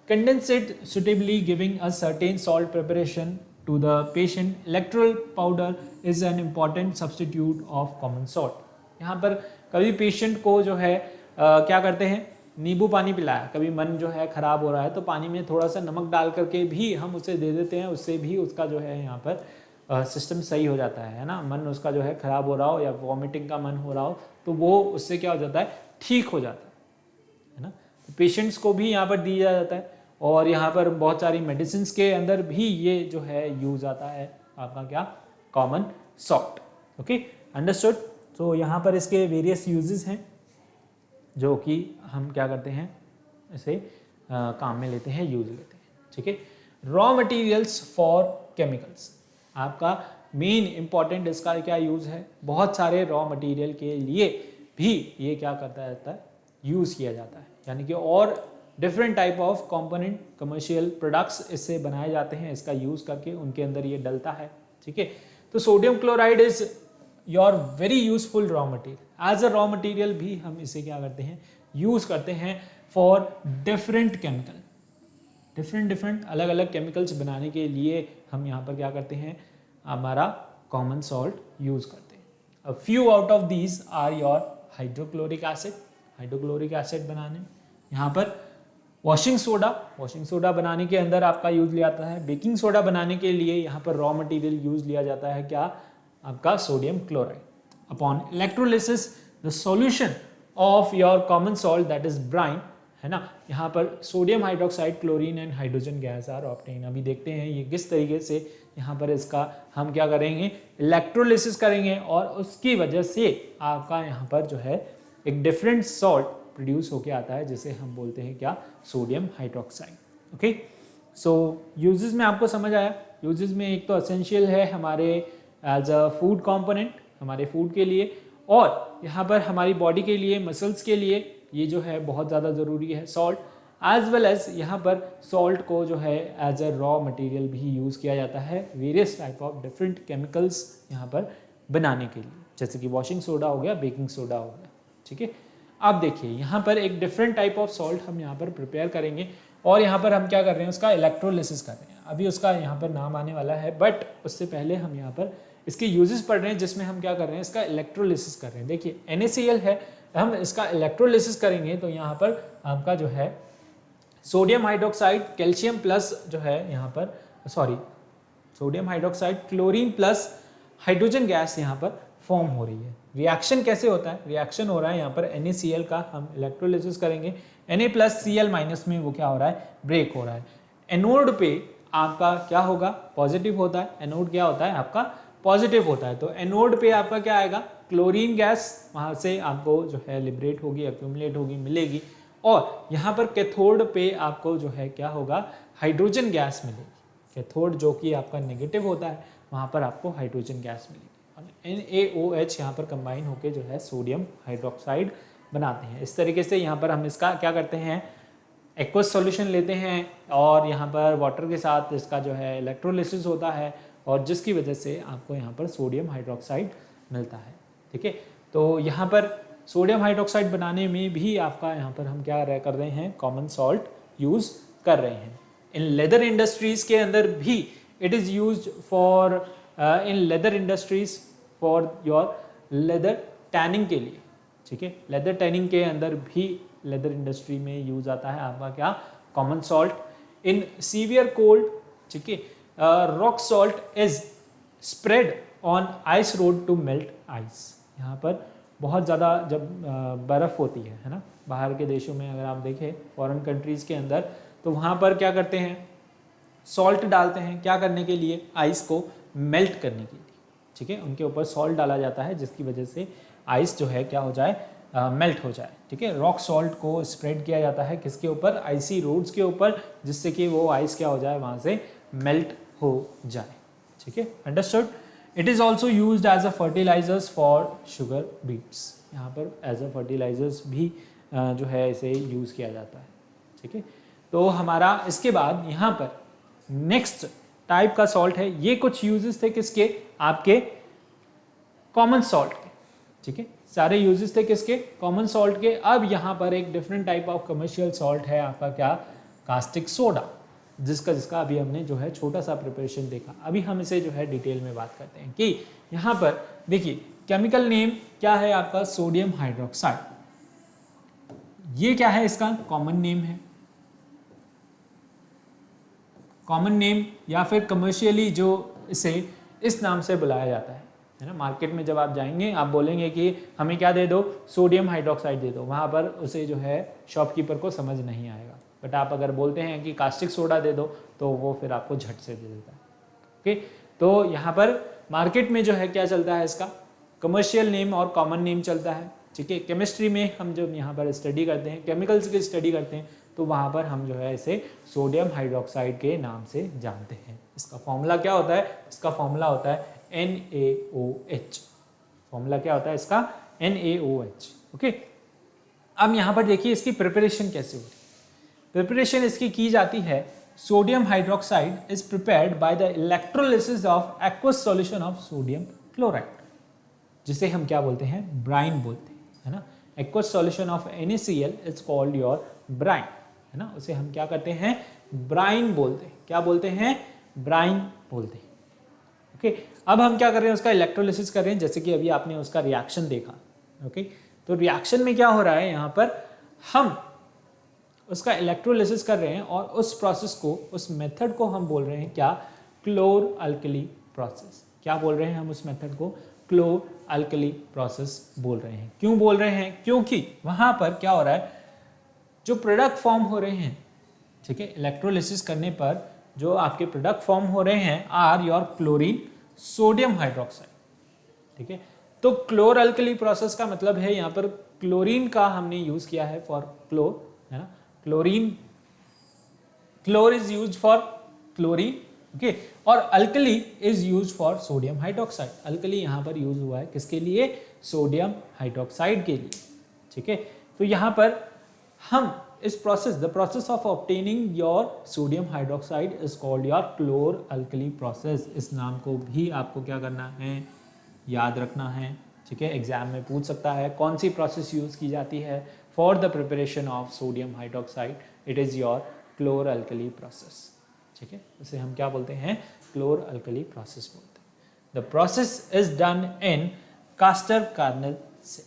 S1: condensate suitably giving a certain salt preparation to the patient. Electoral powder is an important substitute of common salt. यहाँ पर कभी पेशेंट को जो है क्या करते हैं, नींबू पानी पिलाया, कभी मन जो है ख़राब हो रहा है तो पानी में थोड़ा सा नमक डाल करके भी हम उसे दे देते हैं, उससे भी उसका जो है यहाँ पर सिस्टम सही हो जाता है ना। मन उसका जो है ख़राब हो रहा हो या वॉमिटिंग का मन हो रहा हो तो वो उससे क्या हो जाता है, ठीक हो जाता है ना। पेशेंट्स को भी यहाँ पर दिया जाता है और यहाँ पर बहुत सारी मेडिसिन के अंदर भी ये जो है यूज आता है आपका क्या, कॉमन सॉल्ट, ओके, अंडरस्टूड। तो यहाँ पर इसके वेरियस यूजेस हैं जो कि हम क्या करते हैं, इसे काम में लेते हैं, यूज लेते हैं, ठीक है। रॉ मटेरियल्स फॉर केमिकल्स, आपका मेन इंपॉर्टेंट इसका क्या यूज है, बहुत सारे रॉ मटेरियल के लिए भी ये क्या करता रहता है, यूज किया जाता है, यानी कि और different type of component commercial products इससे बनाए जाते हैं, इसका यूज करके उनके अंदर ये डलता है, ठीक है। तो sodium chloride is your very useful raw material, as a raw material भी हम इसे क्या करते हैं, यूज करते हैं फॉर डिफरेंट केमिकल, डिफरेंट अलग अलग केमिकल्स बनाने के लिए हम यहाँ पर क्या करते हैं, हमारा कॉमन सॉल्ट यूज करते हैं। A few out of these are your hydrochloric acid, hydrochloric acid बनाने, यहाँ पर वॉशिंग सोडा बनाने के अंदर आपका यूज लिया जाता है, बेकिंग सोडा बनाने के लिए यहाँ पर रॉ मटेरियल यूज लिया जाता है क्या, आपका sodium chloride. Upon electrolysis the solution of your common salt that is brine, है ना, यहाँ पर sodium hydroxide, chlorine and hydrogen gas are obtain. अभी देखते हैं ये किस तरीके से यहाँ पर इसका हम क्या करेंगे, इलेक्ट्रोलिसिस करेंगे और उसकी वजह से आपका यहाँ पर जो है एक डिफरेंट सॉल्ट प्रोड्यूस होके आता है, जिसे हम बोलते हैं क्या, सोडियम हाइड्रोक्साइड। ओके, सो यूजेस में आपको समझ आया। यूजेस में एक तो एसेंशियल है हमारे एज अ फूड कंपोनेंट, हमारे फूड के लिए, और यहाँ पर हमारी बॉडी के लिए, मसल्स के लिए ये जो है बहुत ज़्यादा ज़रूरी है सॉल्ट, एज वेल एज यहाँ पर सॉल्ट को जो है एज अ रॉ मटेरियल भी यूज़ किया जाता है various type of different chemicals यहाँ पर बनाने के लिए, जैसे कि वॉशिंग सोडा हो गया, बेकिंग सोडा हो गया, ठीक है। अब देखिए यहाँ पर एक डिफरेंट टाइप ऑफ सॉल्ट हम यहाँ पर प्रिपेयर करेंगे और यहाँ पर हम क्या कर रहे हैं, उसका इलेक्ट्रोलिसिस कर रहे हैं। अभी उसका यहाँ पर नाम आने वाला है, बट उससे पहले हम यहाँ पर इसके यूजेस पढ़ रहे हैं, जिसमें हम क्या कर रहे हैं, इसका इलेक्ट्रोलिसिस कर रहे हैं। देखिए NaCl है, हम इसका इलेक्ट्रोलिसिस करेंगे तो यहाँ पर आपका जो है सोडियम हाइड्रोक्साइड, कैल्शियम प्लस जो है यहाँ पर sodium hydroxide, chlorine plus hydrogen gas यहाँ पर फॉर्म हो रही है। रिएक्शन कैसे होता है, रिएक्शन हो रहा है यहाँ पर NaCl का हम इलेक्ट्रोलिसिस करेंगे, Na प्लस Cl माइनस में वो क्या हो रहा है, ब्रेक हो रहा है। एनोड पे आपका क्या होगा, पॉजिटिव होता है, एनोड क्या होता है आपका पॉजिटिव होता है, तो एनोड पे आपका क्या आएगा, क्लोरीन गैस वहाँ से आपको जो है लिबरेट होगी, एक्यूमुलेट होगी, मिलेगी, और यहाँ पर कैथोड पे आपको जो है क्या होगा, हाइड्रोजन गैस मिलेगी। कैथोड जो कि आपका नेगेटिव होता है, वहाँ पर आपको हाइड्रोजन गैस मिलेगी। NaOH यहाँ पर कंबाइन होकर जो है सोडियम हाइड्रोक्साइड बनाते हैं। इस तरीके से यहाँ पर हम इसका क्या करते हैं, एक्वस सॉल्यूशन लेते हैं और यहाँ पर वाटर के साथ इसका जो है इलेक्ट्रोलिसिस होता है, और जिसकी वजह से आपको यहाँ पर सोडियम हाइड्रोक्साइड मिलता है, ठीक है। तो यहाँ पर सोडियम हाइड्रोक्साइड बनाने में भी आपका यहाँ पर हम क्या कर रहे हैं, कॉमन सॉल्ट यूज़ कर रहे हैं। इन लेदर इंडस्ट्रीज़ के अंदर भी it is used for in leather industries for your leather tanning के लिए, ठीक है। लेदर टैनिंग के अंदर भी लेदर इंडस्ट्री में यूज आता है आपका क्या, common salt. In severe cold, ठीक है, rock salt is spread on ice road to melt ice. यहाँ पर बहुत ज़्यादा जब बर्फ़ होती है ना, बाहर के देशों में अगर आप देखें फॉरेन कंट्रीज़ के अंदर, तो वहाँ पर क्या करते हैं, सॉल्ट डालते हैं, क्या करने के लिए, आइस को मेल्ट करने के लिए, ठीक है। उनके ऊपर सॉल्ट डाला जाता है जिसकी वजह से आइस जो है क्या हो जाए, मेल्ट हो जाए, ठीक है। रॉक सॉल्ट को स्प्रेड किया जाता है किसके ऊपर, आइसी रोड्स के ऊपर, जिससे कि वो आइस क्या हो जाए, वहाँ से मेल्ट हो जाए, ठीक है। Understood. It is also used as a fertilizers for sugar beets. यहाँ पर एज अ फर्टिलाइजर्स भी जो है इसे यूज़ किया जाता है, ठीक है। तो हमारा इसके बाद यहाँ पर नेक्स्ट टाइप का सॉल्ट है, ये कुछ यूजेस थे किसके, आपके कॉमन सॉल्ट के, ठीक है। सारे यूजेस थे किसके, कॉमन सॉल्ट के। अब यहाँ पर एक different type of commercial salt है आपका क्या, कास्टिक सोडा, जिसका अभी हमने जो है छोटा सा प्रिपरेशन देखा। अभी हम इसे जो है डिटेल में बात करते हैं कि यहाँ पर देखिए केमिकल नेम क्या है आपका, सोडियम हाइड्रोक्साइड। ये क्या है, इसका कॉमन नेम है, कॉमन नेम, या फिर कमर्शियली जो इसे इस नाम से बुलाया जाता है ना। मार्केट में जब आप जाएंगे, आप बोलेंगे कि हमें क्या दे दो, सोडियम हाइड्रोक्साइड दे दो, वहाँ पर उसे जो है शॉपकीपर को समझ नहीं आएगा। बट आप अगर बोलते हैं कि कास्टिक सोडा दे दो, तो वो फिर आपको झट से दे देता है, ओके। तो यहाँ पर मार्केट में जो है क्या चलता है, इसका कमर्शियल नेम और कॉमन नेम चलता है, ठीक है। केमिस्ट्री में हम जब यहाँ पर स्टडी करते हैं, केमिकल्स की स्टडी करते हैं, तो वहाँ पर हम जो है इसे सोडियम हाइड्रोक्साइड के नाम से जानते हैं। इसका फॉर्मूला क्या होता है? इसका फॉर्मूला होता है NaOH। फॉर्मूला क्या होता है इसका? NaOH। ओके, अब यहाँ पर देखिए इसकी प्रिपरेशन कैसे होती है। प्रिपरेशन इसकी की जाती है, sodium hydroxide is prepared by the electrolysis of aqueous solution of sodium chloride, जिसे हम क्या बोलते हैं? ब्राइन बोलते हैं, है ना। Aqueous solution of NaCl is called your brine, है ना। उसे हम क्या करते हैं? ब्राइन बोलते हैं। क्या बोलते हैं? ब्राइन बोलते हैं। ओके, अब हम क्या कर रहे हैं? उसका इलेक्ट्रोलिसिस कर रहे हैं, जैसे कि अभी आपने उसका रिएक्शन देखा। ओके, तो रिएक्शन में क्या हो रहा है? यहाँ पर हम उसका इलेक्ट्रोलिसिस कर रहे हैं और उस प्रोसेस को, उस मेथड को हम बोल रहे हैं क्या? क्लोर अल्कली प्रोसेस। क्या बोल रहे हैं हम उस मेथड को? क्लोर अल्कली प्रोसेस बोल रहे हैं। क्यों बोल रहे हैं? क्योंकि वहां पर क्या हो रहा है, जो प्रोडक्ट फॉर्म हो रहे हैं, ठीक है, इलेक्ट्रोलिसिस करने पर जो आपके प्रोडक्ट फॉर्म हो रहे हैं are your chlorine sodium hydroxide, ठीक है। तो क्लोर अल्कली प्रोसेस का मतलब है यहाँ पर क्लोरीन का हमने यूज किया है फॉर क्लोर, है ना। Chlorine, chlor is use for chlorine, okay, और alkali is use for sodium hydroxide. Alkali यहाँ पर यूज हुआ है किसके लिए? सोडियम हाइड्रोक्साइड के लिए, ठीक है। तो यहाँ पर हम इस process, the process of obtaining your sodium hydroxide is called your क्लोर alkali process. इस नाम को भी आपको क्या करना है? याद रखना है, ठीक है। एग्जाम में पूछ सकता है कौन सी प्रोसेस यूज की जाती है for the preparation of sodium hydroxide? It is your क्लोर alkali process, ठीक है। उसे हम क्या बोलते हैं? क्लोर अल्कली प्रोसेस बोलते हैं। The process is done in Castner Kellner से।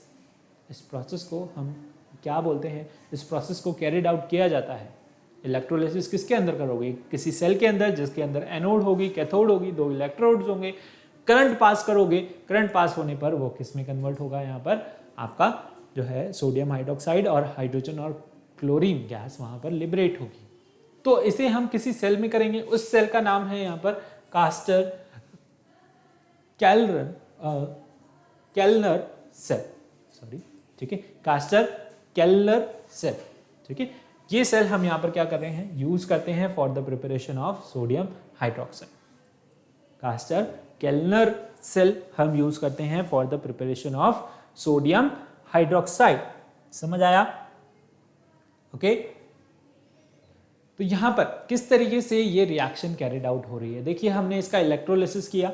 S1: इस प्रोसेस को हम क्या बोलते हैं? इस प्रोसेस को कैरिड आउट किया जाता है। इलेक्ट्रोलिसिस किसके अंदर करोगे? किसी सेल के अंदर, जिसके अंदर एनोड होगी, कैथोड होगी, 2 इलेक्ट्रोड्स होंगे। करंट पास करोगे, करंट पास होने पर वो किस में कन्वर्ट होगा? यहाँ पर आपका जो है सोडियम हाइड्रोक्साइड और हाइड्रोजन और क्लोरीन गैस वहाँ पर लिबरेट होगी। तो इसे हम किसी सेल में करेंगे, उस सेल का नाम है यहाँ पर कास्टर केल्नर सेल, सॉरी, ठीक है, कास्टर केल्नर सेल, ठीक है। ये सेल हम यहाँ पर क्या कर रहे हैं? यूज करते हैं for the preparation of sodium hydroxide. Castner Kellner cell हम यूज करते हैं for the preparation of sodium hydroxide. समझ आया? ओके, तो यहां पर किस तरीके से ये रिएक्शन कैरिड आउट हो रही है? देखिए, हमने इसका इलेक्ट्रोलिसिस किया,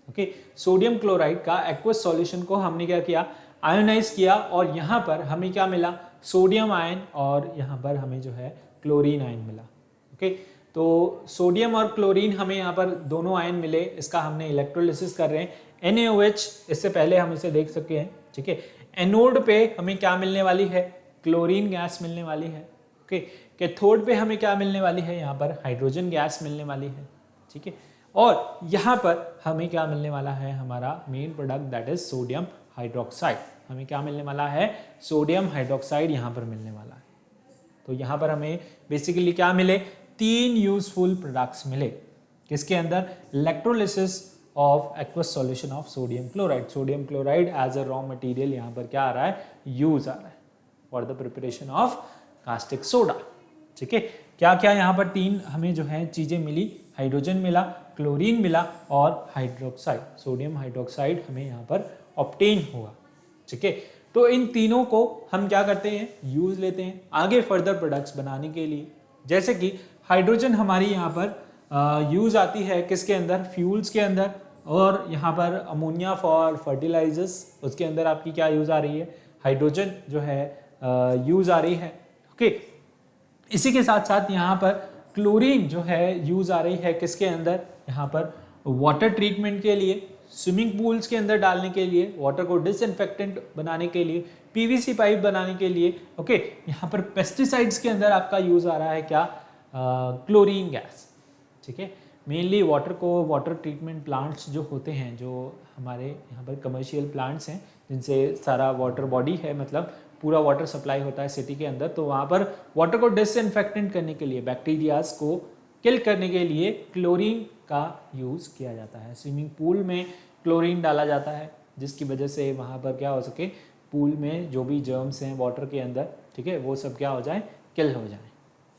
S1: ओके, सोडियम क्लोराइड का एक्वस सॉल्यूशन को हमने क्या किया? आयोनाइज किया, और यहां पर हमें क्या मिला? सोडियम आयन, और यहां पर हमें जो है क्लोरीन आयन मिला। ओके, तो सोडियम और क्लोरीन हमें यहाँ पर दोनों आयन मिले, इसका हमने इलेक्ट्रोलिसिस कर रहे हैं। NaOH, इससे पहले हम इसे देख सकते हैं, ठीक है। एनोड पे हमें क्या मिलने वाली है? क्लोरीन गैस मिलने वाली है, ओके। कैथोड पे हमें क्या मिलने वाली है? यहाँ पर हाइड्रोजन गैस मिलने वाली है, ठीक है। और यहाँ पर हमें क्या मिलने वाला है? हमारा main product, that is sodium hydroxide. हमें क्या मिलने वाला है? सोडियम हाइड्रोक्साइड यहाँ पर मिलने वाला है। तो यहाँ पर हमें बेसिकली क्या मिले? 3 यूजफुल प्रोडक्ट्स मिले। किसके अंदर? Electrolysis of aqueous solution of sodium chloride. Sodium chloride as a raw material यहाँ पर क्या आ रहा है? यूज आ रहा है for the preparation of caustic soda, ठीक है। क्या क्या यहाँ पर 3 हमें जो है चीजें मिली? हाइड्रोजन मिला, क्लोरीन मिला, और हाइड्रोक्साइड, सोडियम हाइड्रोक्साइड हमें यहाँ पर ऑब्टेन हुआ, ठीक है। तो इन तीनों को हम क्या करते हैं? यूज लेते हैं आगे फर्दर प्रोडक्ट्स बनाने के लिए। जैसे कि हाइड्रोजन हमारी यहाँ पर यूज आती है किसके अंदर? फ्यूल्स के अंदर। और यहाँ पर अमोनिया फॉर फर्टिलाइजर्स, उसके अंदर आपकी क्या यूज आ रही है? हाइड्रोजन जो है यूज आ रही है, ओके। इसी के साथ साथ यहाँ पर क्लोरीन जो है यूज आ रही है किसके अंदर? यहाँ पर वाटर ट्रीटमेंट के लिए, स्विमिंग पूल्स के अंदर डालने के लिए, वाटर को डिसइंफेक्टेंट बनाने के लिए, पीवीसी पाइप बनाने के लिए, ओके। यहाँ पर पेस्टिसाइड्स के अंदर आपका यूज आ रहा है क्या? क्लोरीन गैस, ठीक है। मेनली वाटर को, वाटर ट्रीटमेंट प्लांट्स जो होते हैं, जो हमारे यहाँ पर कमर्शियल प्लांट्स हैं, जिनसे सारा वाटर बॉडी है, मतलब पूरा वाटर सप्लाई होता है सिटी के अंदर, तो वहाँ पर वाटर को डिसइंफेक्टेंट करने के लिए, बैक्टीरियाज को किल करने के लिए क्लोरीन का यूज़ किया जाता है। स्विमिंग पूल में क्लोरीन डाला जाता है, जिसकी वजह से वहाँ पर क्या हो सके? पूल में जो भी जर्म्स हैं वाटर के अंदर, ठीक है, वो सब क्या हो जाए? किल हो जाए,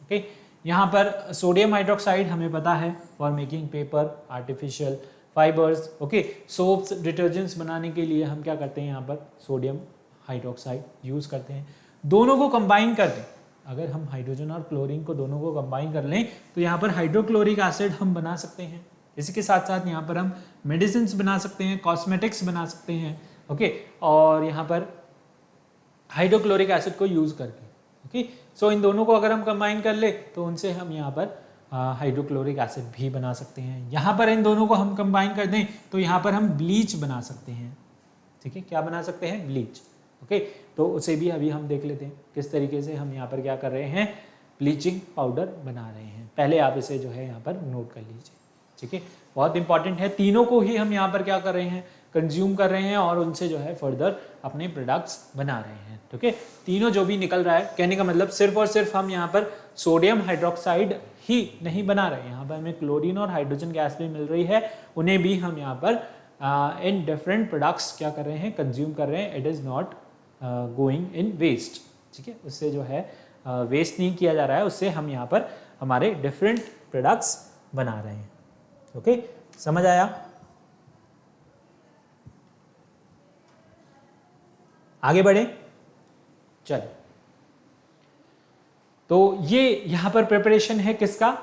S1: ओके। यहाँ पर सोडियम हाइड्रोक्साइड हमें पता है for making paper, artificial fibres, okay. Soaps, detergents बनाने के लिए हम क्या करते हैं, यहाँ पर सोडियम हाइड्रोक्साइड यूज़ करते हैं। दोनों को कंबाइन कर दें, अगर हम हाइड्रोजन और क्लोरीन को दोनों को कंबाइन कर लें तो यहाँ पर हाइड्रोक्लोरिक एसिड हम बना सकते हैं। इसी के साथ साथ यहाँ पर हम मेडिसिन बना सकते हैं, कॉस्मेटिक्स बना सकते हैं, ओके। और यहाँ पर हाइड्रोक्लोरिक एसिड को यूज़ करके, ओके। सो इन दोनों को अगर हम कंबाइन कर ले तो उनसे हम यहाँ पर हाइड्रोक्लोरिक एसिड भी बना सकते हैं। यहाँ पर इन दोनों को हम कंबाइन कर दें तो यहाँ पर हम ब्लीच बना सकते हैं, ठीक है। क्या बना सकते हैं, ब्लीच, ओके। तो उसे भी अभी हम देख लेते हैं किस तरीके से हम यहाँ पर क्या कर रहे हैं, ब्लीचिंग पाउडर बना रहे हैं। पहले आप इसे जो है यहाँ पर नोट कर लीजिए, ठीक है। बहुत इंपॉर्टेंट है, तीनों को ही हम यहाँ पर क्या कर रहे हैं, कंज्यूम कर रहे हैं और उनसे जो है फर्दर अपने प्रोडक्ट्स बना रहे हैं, ठीक है। तीनों जो भी निकल रहा है, कहने का मतलब सिर्फ और सिर्फ हम यहाँ पर सोडियम हाइड्रोक्साइड ही नहीं बना रहे हैं, यहाँ पर हमें क्लोरीन और हाइड्रोजन गैस भी मिल रही है, उन्हें भी हम यहाँ पर इन डिफरेंट प्रोडक्ट्स क्या कर रहे हैं, कंज्यूम कर रहे हैं। It is not going in waste, ठीक है। उससे जो है वेस्ट नहीं किया जा रहा है, उससे हम यहाँ पर हमारे डिफरेंट प्रोडक्ट्स बना रहे हैं, ओके। समझ आया? आगे बढ़े, चल। तो ये यहाँ पर प्रिपरेशन है किसका,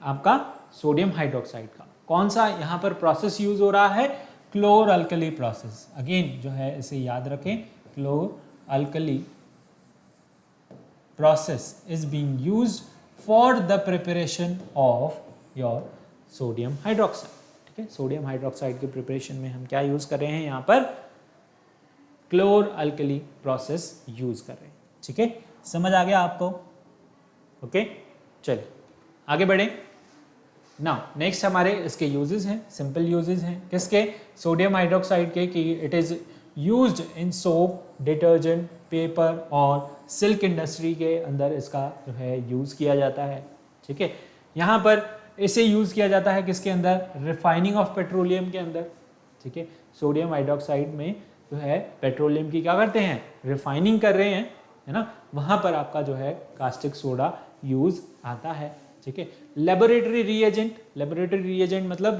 S1: आपका सोडियम हाइड्रोक्साइड का। कौन सा यहाँ पर प्रोसेस यूज हो रहा है, क्लोर अल्कली प्रोसेस। अगेन जो है इसे याद रखें, क्लोर alkali process is being used for the preparation of your sodium hydroxide, ठीक है। सोडियम हाइड्रोक्साइड के प्रिपरेशन में हम क्या यूज कर रहे हैं, यहाँ पर क्लोर अल्कली प्रोसेस यूज कर रहे हैं, ठीक है। समझ आ गया आपको, ओके। चलिए आगे बढ़े। नाउ नेक्स्ट हमारे इसके यूजेस हैं, सिंपल यूजेस हैं किसके, सोडियम हाइड्रोक्साइड के, कि it is used in soap, detergent, paper और सिल्क इंडस्ट्री के अंदर इसका जो है यूज़ किया जाता है, ठीक है। यहाँ पर इसे यूज़ किया जाता है किसके अंदर, रिफाइनिंग ऑफ पेट्रोलियम के अंदर, ठीक है। सोडियम हाइड्रोक्साइड में जो है पेट्रोलियम की क्या करते हैं, रिफाइनिंग कर रहे हैं, है ना, वहाँ पर आपका जो है कास्टिक सोडा यूज़ आता है, ठीक है। लेबोरेटरी रिएजेंट मतलब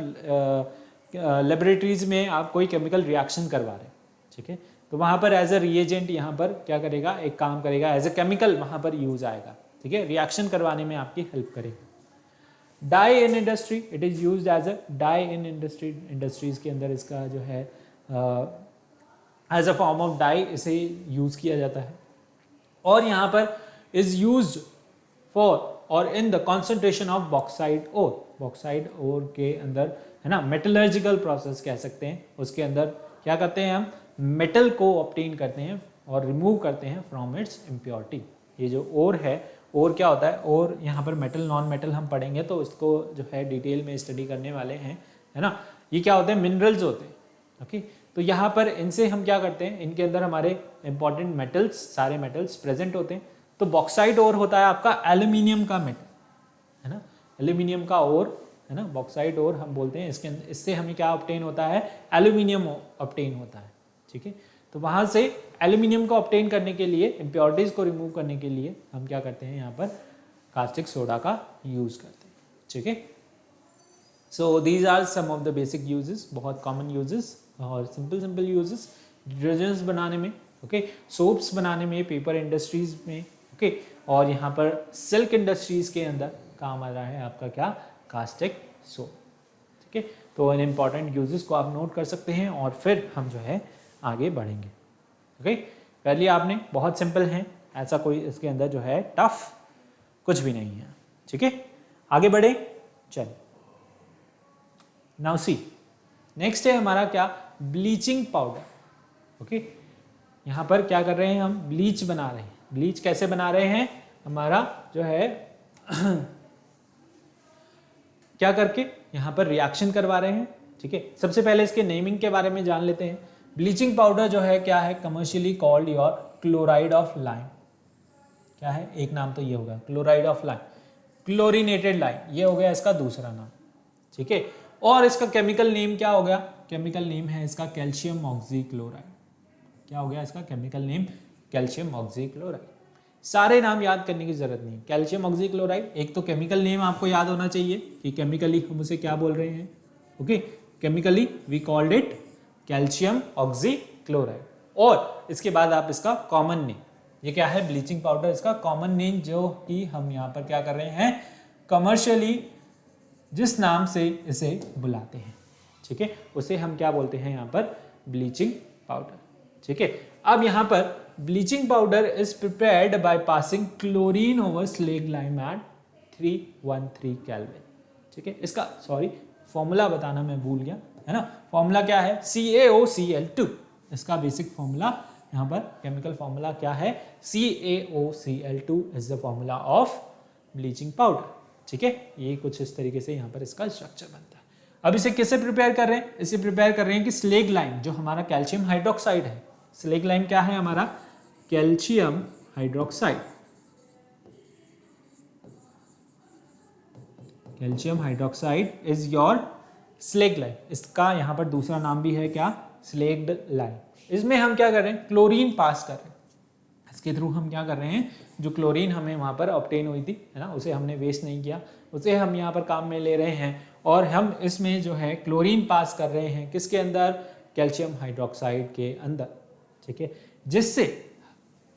S1: लेबोरेटरीज में आप कोई केमिकल रिएक्शन करवा रहे हैं, ठीक है, तो वहाँ पर एज अ रिएजेंट यहाँ पर क्या करेगा, एक काम करेगा, एज अ केमिकल वहाँ पर यूज आएगा, ठीक है, रिएक्शन करवाने में आपकी हेल्प करेगा। Dye in industry, it is used as a dye in industries के अंदर इसका जो है as a form of dye इसे यूज़ किया जाता है। और यहाँ पर इज़ यूज्ड फॉर और in the concentration of bauxite ore, bauxite ore के अंदर, है ना, मेटलर्जिकल प्रोसेस कह सकते हैं, उसके अंदर क्या करते हैं हम, मेटल को ऑब्टेन करते हैं और रिमूव करते हैं फ्रॉम इट्स इम्प्योरिटी। ये जो ओर है, ओर क्या होता है, ओर यहाँ पर मेटल नॉन मेटल हम पढ़ेंगे तो इसको जो है डिटेल में स्टडी करने वाले हैं, है ना। ये क्या होते हैं, मिनरल्स होते हैं, ओके। तो यहाँ पर इनसे हम क्या करते हैं, इनके अंदर हमारे इंपॉर्टेंट मेटल्स, सारे मेटल्स प्रेजेंट होते हैं। तो बॉक्साइट ओर होता है आपका एल्यूमिनियम का मेटल, है ना, एल्यूमिनियम का ओर, है ना, बॉक्साइट ओर हम बोलते हैं। इसके इससे हमें क्या ऑब्टेन होता है, एल्यूमिनियम ऑब्टेन होता है, ठीक है। तो वहाँ से एल्यूमिनियम को ऑब्टेन करने के लिए, इम्प्योरिटीज़ को रिमूव करने के लिए हम क्या करते हैं, यहाँ पर कास्टिक सोडा का यूज़ करते हैं, ठीक है। So these are some of the basic uses, बहुत कॉमन यूजेस और सिंपल यूजेस डिटर्जेंट्स बनाने में, ओके, सोप्स बनाने में, पेपर इंडस्ट्रीज में, ओके, और यहाँ पर सिल्क इंडस्ट्रीज के अंदर काम आ रहा है आपका क्या, कास्टिक सोप, ठीक है। तो इन इम्पॉर्टेंट यूजेस को आप नोट कर सकते हैं और फिर हम जो है आगे बढ़ेंगे, ओके। पहले आपने बहुत सिंपल है, ऐसा कोई इसके अंदर जो है टफ कुछ भी नहीं है, ठीक है। आगे बढ़े, चल। नाउ सी, नेक्स्ट है हमारा क्या, ब्लीचिंग पाउडर, ओके। यहाँ पर क्या कर रहे हैं हम, ब्लीच बना रहे हैं। ब्लीच कैसे बना रहे हैं, हमारा जो है क्या करके यहाँ पर रिएक्शन करवा रहे हैं, ठीक है। सबसे पहले इसके नेमिंग के बारे में जान लेते हैं। ब्लीचिंग पाउडर जो है क्या है, commercially called your chloride of lime. क्या है, एक नाम तो ये होगा chloride of lime, chlorinated lime, ये हो गया इसका दूसरा नाम, ठीक है। और इसका केमिकल नेम क्या हो गया, केमिकल नेम है इसका कैल्शियम ऑक्सीक्लोराइड। क्या हो गया इसका केमिकल नेम, कैल्शियम ऑक्सीक्लोराइड। सारे नाम याद करने की जरूरत नहीं। कैल्शियम ऑक्सीक्लोराइड, एक तो केमिकल नेम आपको याद होना चाहिए कि केमिकली हम उसे क्या बोल रहे हैं। Okay, chemically we called it calcium oxychloride. और इसके बाद आप इसका कॉमन नेम, ये क्या है, ब्लीचिंग पाउडर, इसका कॉमन नेम जो कि हम यहाँ पर क्या कर रहे हैं, कमर्शियली जिस नाम से इसे बुलाते हैं, ठीक है, उसे हम क्या बोलते हैं यहाँ पर, ब्लीचिंग पाउडर। ठीक है, अब यहाँ पर bleaching powder is prepared by passing chlorine over slaked lime at 313 Kelvin. ठीक है, इसका सॉरी फॉर्मूला बताना मैं भूल गया, है ना। फॉर्मूला क्या है, CaOCl2। इसका बेसिक फॉर्मूला यहाँ पर, केमिकल फॉर्मूला क्या है, CaOCl2 is the formula of bleaching powder. ठीक है, ये कुछ इस तरीके से यहाँ पर इसका स्ट्रक्चर बनता है। अब इसे कैसे प्रिपेयर कर रहे हैं, इसे प्रिपेयर कर रहे हैं कि स्लेग लाइम जो हमारा कैल्शियम हाइड्रोक्साइड है, स्लेग लाइम क्या है हमारा, calcium hydroxide. Calcium hydroxide is your slaked lime. इसका यहाँ पर दूसरा नाम भी है क्या, स्लेग्ड लाइम। इसमें हम क्या कर रहे हैं, क्लोरीन पास कर रहे हैं। इसके थ्रू हम क्या कर रहे हैं, जो क्लोरीन हमें वहाँ पर ऑब्टेन हुई थी, है ना, उसे हमने वेस्ट नहीं किया, उसे हम यहाँ पर काम में ले रहे हैं। और हम इसमें जो है क्लोरीन पास कर रहे हैं किसके अंदर, कैल्शियम हाइड्रोक्साइड के अंदर। ठीक है, जिससे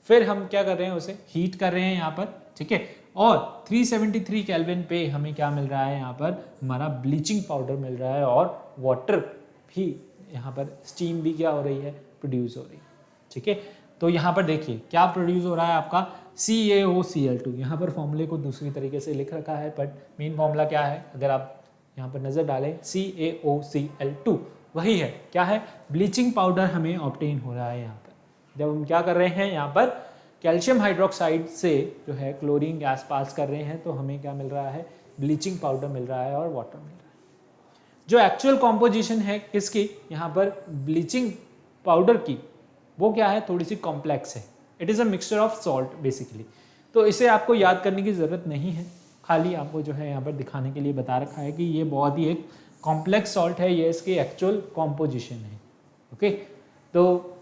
S1: फिर हम क्या कर रहे हैं, उसे हीट कर रहे हैं यहाँ पर। ठीक है, और 373 केल्विन पे हमें क्या मिल रहा है, यहाँ पर हमारा ब्लीचिंग पाउडर मिल रहा है, और वाटर भी यहाँ पर, स्टीम भी क्या हो रही है, प्रोड्यूस हो रही है। ठीक है, तो यहाँ पर देखिए क्या प्रोड्यूस हो रहा है आपका, CaOCl2। यहाँ पर फॉर्मूले को दूसरी तरीके से लिख रखा है, बट मेन फॉर्मूला क्या है, अगर आप यहाँ पर नजर डालें, CaOCl2 वही है, क्या है, ब्लीचिंग पाउडर हमें ऑब्टेन हो रहा है यहाँ पर। जब हम क्या कर रहे हैं, यहाँ पर कैल्शियम हाइड्रोक्साइड से जो है क्लोरीन गैस पास कर रहे हैं, तो हमें क्या मिल रहा है, ब्लीचिंग पाउडर मिल रहा है और वाटर मिल रहा है। जो एक्चुअल कॉम्पोजिशन है किसकी, यहाँ पर ब्लीचिंग पाउडर की, वो क्या है, थोड़ी सी कॉम्प्लेक्स है। It is a mixture of salt basically. तो इसे आपको याद करने की ज़रूरत नहीं है, खाली आपको जो है यहाँ पर दिखाने के लिए बता रखा है कि ये बहुत ही एक कॉम्प्लेक्स सॉल्ट है, ये इसकी एक्चुअल कॉम्पोजिशन है। ओके, तो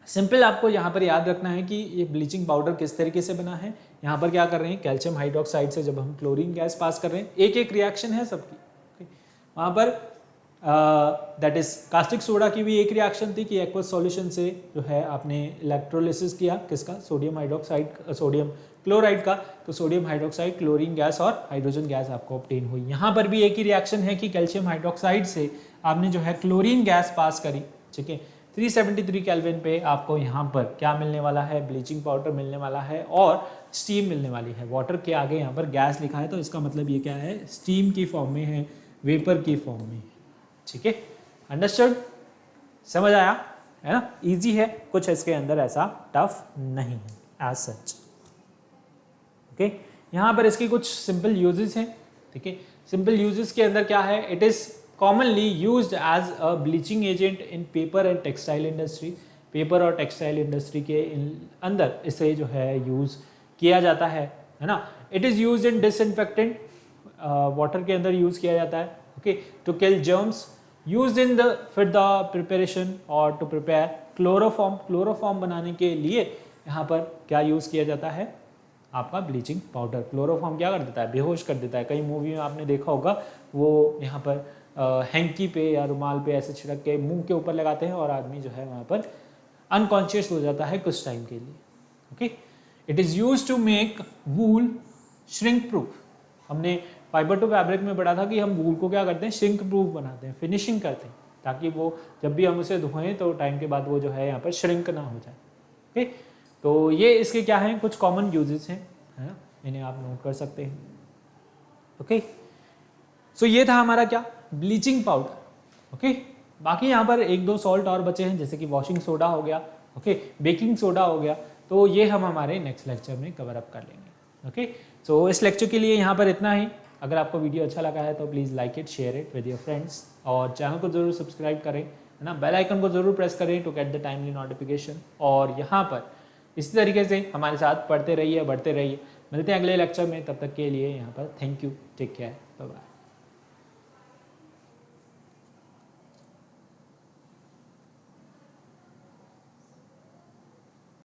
S1: सिंपल आपको यहाँ पर याद रखना है कि ये ब्लीचिंग पाउडर किस तरीके से बना है। यहाँ पर क्या कर रहे हैं, कैल्शियम हाइड्रोक्साइड से जब हम क्लोरीन गैस पास कर रहे हैं, एक एक रिएक्शन है सबकी। वहाँ पर दैट इज कास्टिक सोडा की भी एक रिएक्शन थी कि एक्वस सॉल्यूशन से जो है आपने इलेक्ट्रोलिसिस किया किसका, सोडियम हाइड्रोक्साइड, सोडियम क्लोराइड का, तो सोडियम हाइड्रोक्साइड, क्लोरीन गैस और हाइड्रोजन गैस आपको ऑब्टेन हुई। यहाँ पर भी एक ही रिएक्शन है कि कैल्शियम हाइड्रोक्साइड से आपने जो है क्लोरीन गैस पास करी। ठीक है, 373 केल्विन पे आपको यहाँ पर क्या मिलने वाला है, ब्लीचिंग पाउडर मिलने वाला है और स्टीम मिलने वाली है। वाटर के आगे यहाँ पर गैस लिखा है, तो इसका मतलब ये क्या है, स्टीम की फॉर्म में है, वेपर की फॉर्म में है। ठीक है, अंडरस्टूड, समझ आया, है ना, इजी है, कुछ इसके अंदर ऐसा टफ नहीं है एज सच। ओके, यहाँ पर इसकी कुछ सिंपल यूजेस हैं। ठीक है, सिंपल यूजेस के अंदर क्या है, it is commonly used as a bleaching agent in paper and textile industry. Paper और टेक्सटाइल इंडस्ट्री के अंदर इसे जो है यूज किया जाता है ना। It is used in disinfectant, water के अंदर यूज किया जाता है। Okay, to kill germs, used in the फिर द प्रिपरेशन और टू प्रिपेयर क्लोरोफॉर्म। क्लोरोफॉर्म बनाने के लिए यहाँ पर क्या यूज किया जाता है, आपका ब्लीचिंग पाउडर। क्लोरोफॉर्म क्या कर देता है, बेहोश कर देता है। कई मूवी में आपने देखा होगा, वो यहाँ पर हैंकी पे या रुमाल पे ऐसे छिड़क के मुंह के ऊपर लगाते हैं और आदमी जो है वहाँ पर अनकॉन्शियस हो जाता है कुछ टाइम के लिए। Okay, it is use to make wool shrink proof. हमने फाइबर टू फैब्रिक में पढ़ा था कि हम वूल को क्या करते हैं, श्रिंक प्रूफ बनाते हैं, फिनिशिंग करते हैं, ताकि वो जब भी हम उसे धोएं तो टाइम के बाद वो जो है यहाँ पर श्रिंक ना हो जाए। ओके, तो ये इसके क्या हैं, कुछ कॉमन यूजेस हैं, है ना, इन्हें आप नोट कर सकते हैं। ओके, सो ये था हमारा क्या, ब्लीचिंग पाउडर। ओके, बाकी यहाँ पर एक दो सॉल्ट और बचे हैं, जैसे कि वॉशिंग सोडा हो गया, ओके, बेकिंग सोडा हो गया, तो ये हम हमारे नेक्स्ट लेक्चर में कवर अप कर लेंगे। ओके, सो इस लेक्चर के लिए यहाँ पर इतना ही। अगर आपको वीडियो अच्छा लगा है तो please like it, share it with your friends, और चैनल को जरूर सब्सक्राइब करें, है ना, बेल आइकन को जरूर प्रेस करें to get the timely notification. और यहाँ पर इसी तरीके से हमारे साथ पढ़ते रहिए, बढ़ते रहिए। मिलते हैं अगले लेक्चर में, तब तक के लिए यहाँ पर thank you, take care, bye bye.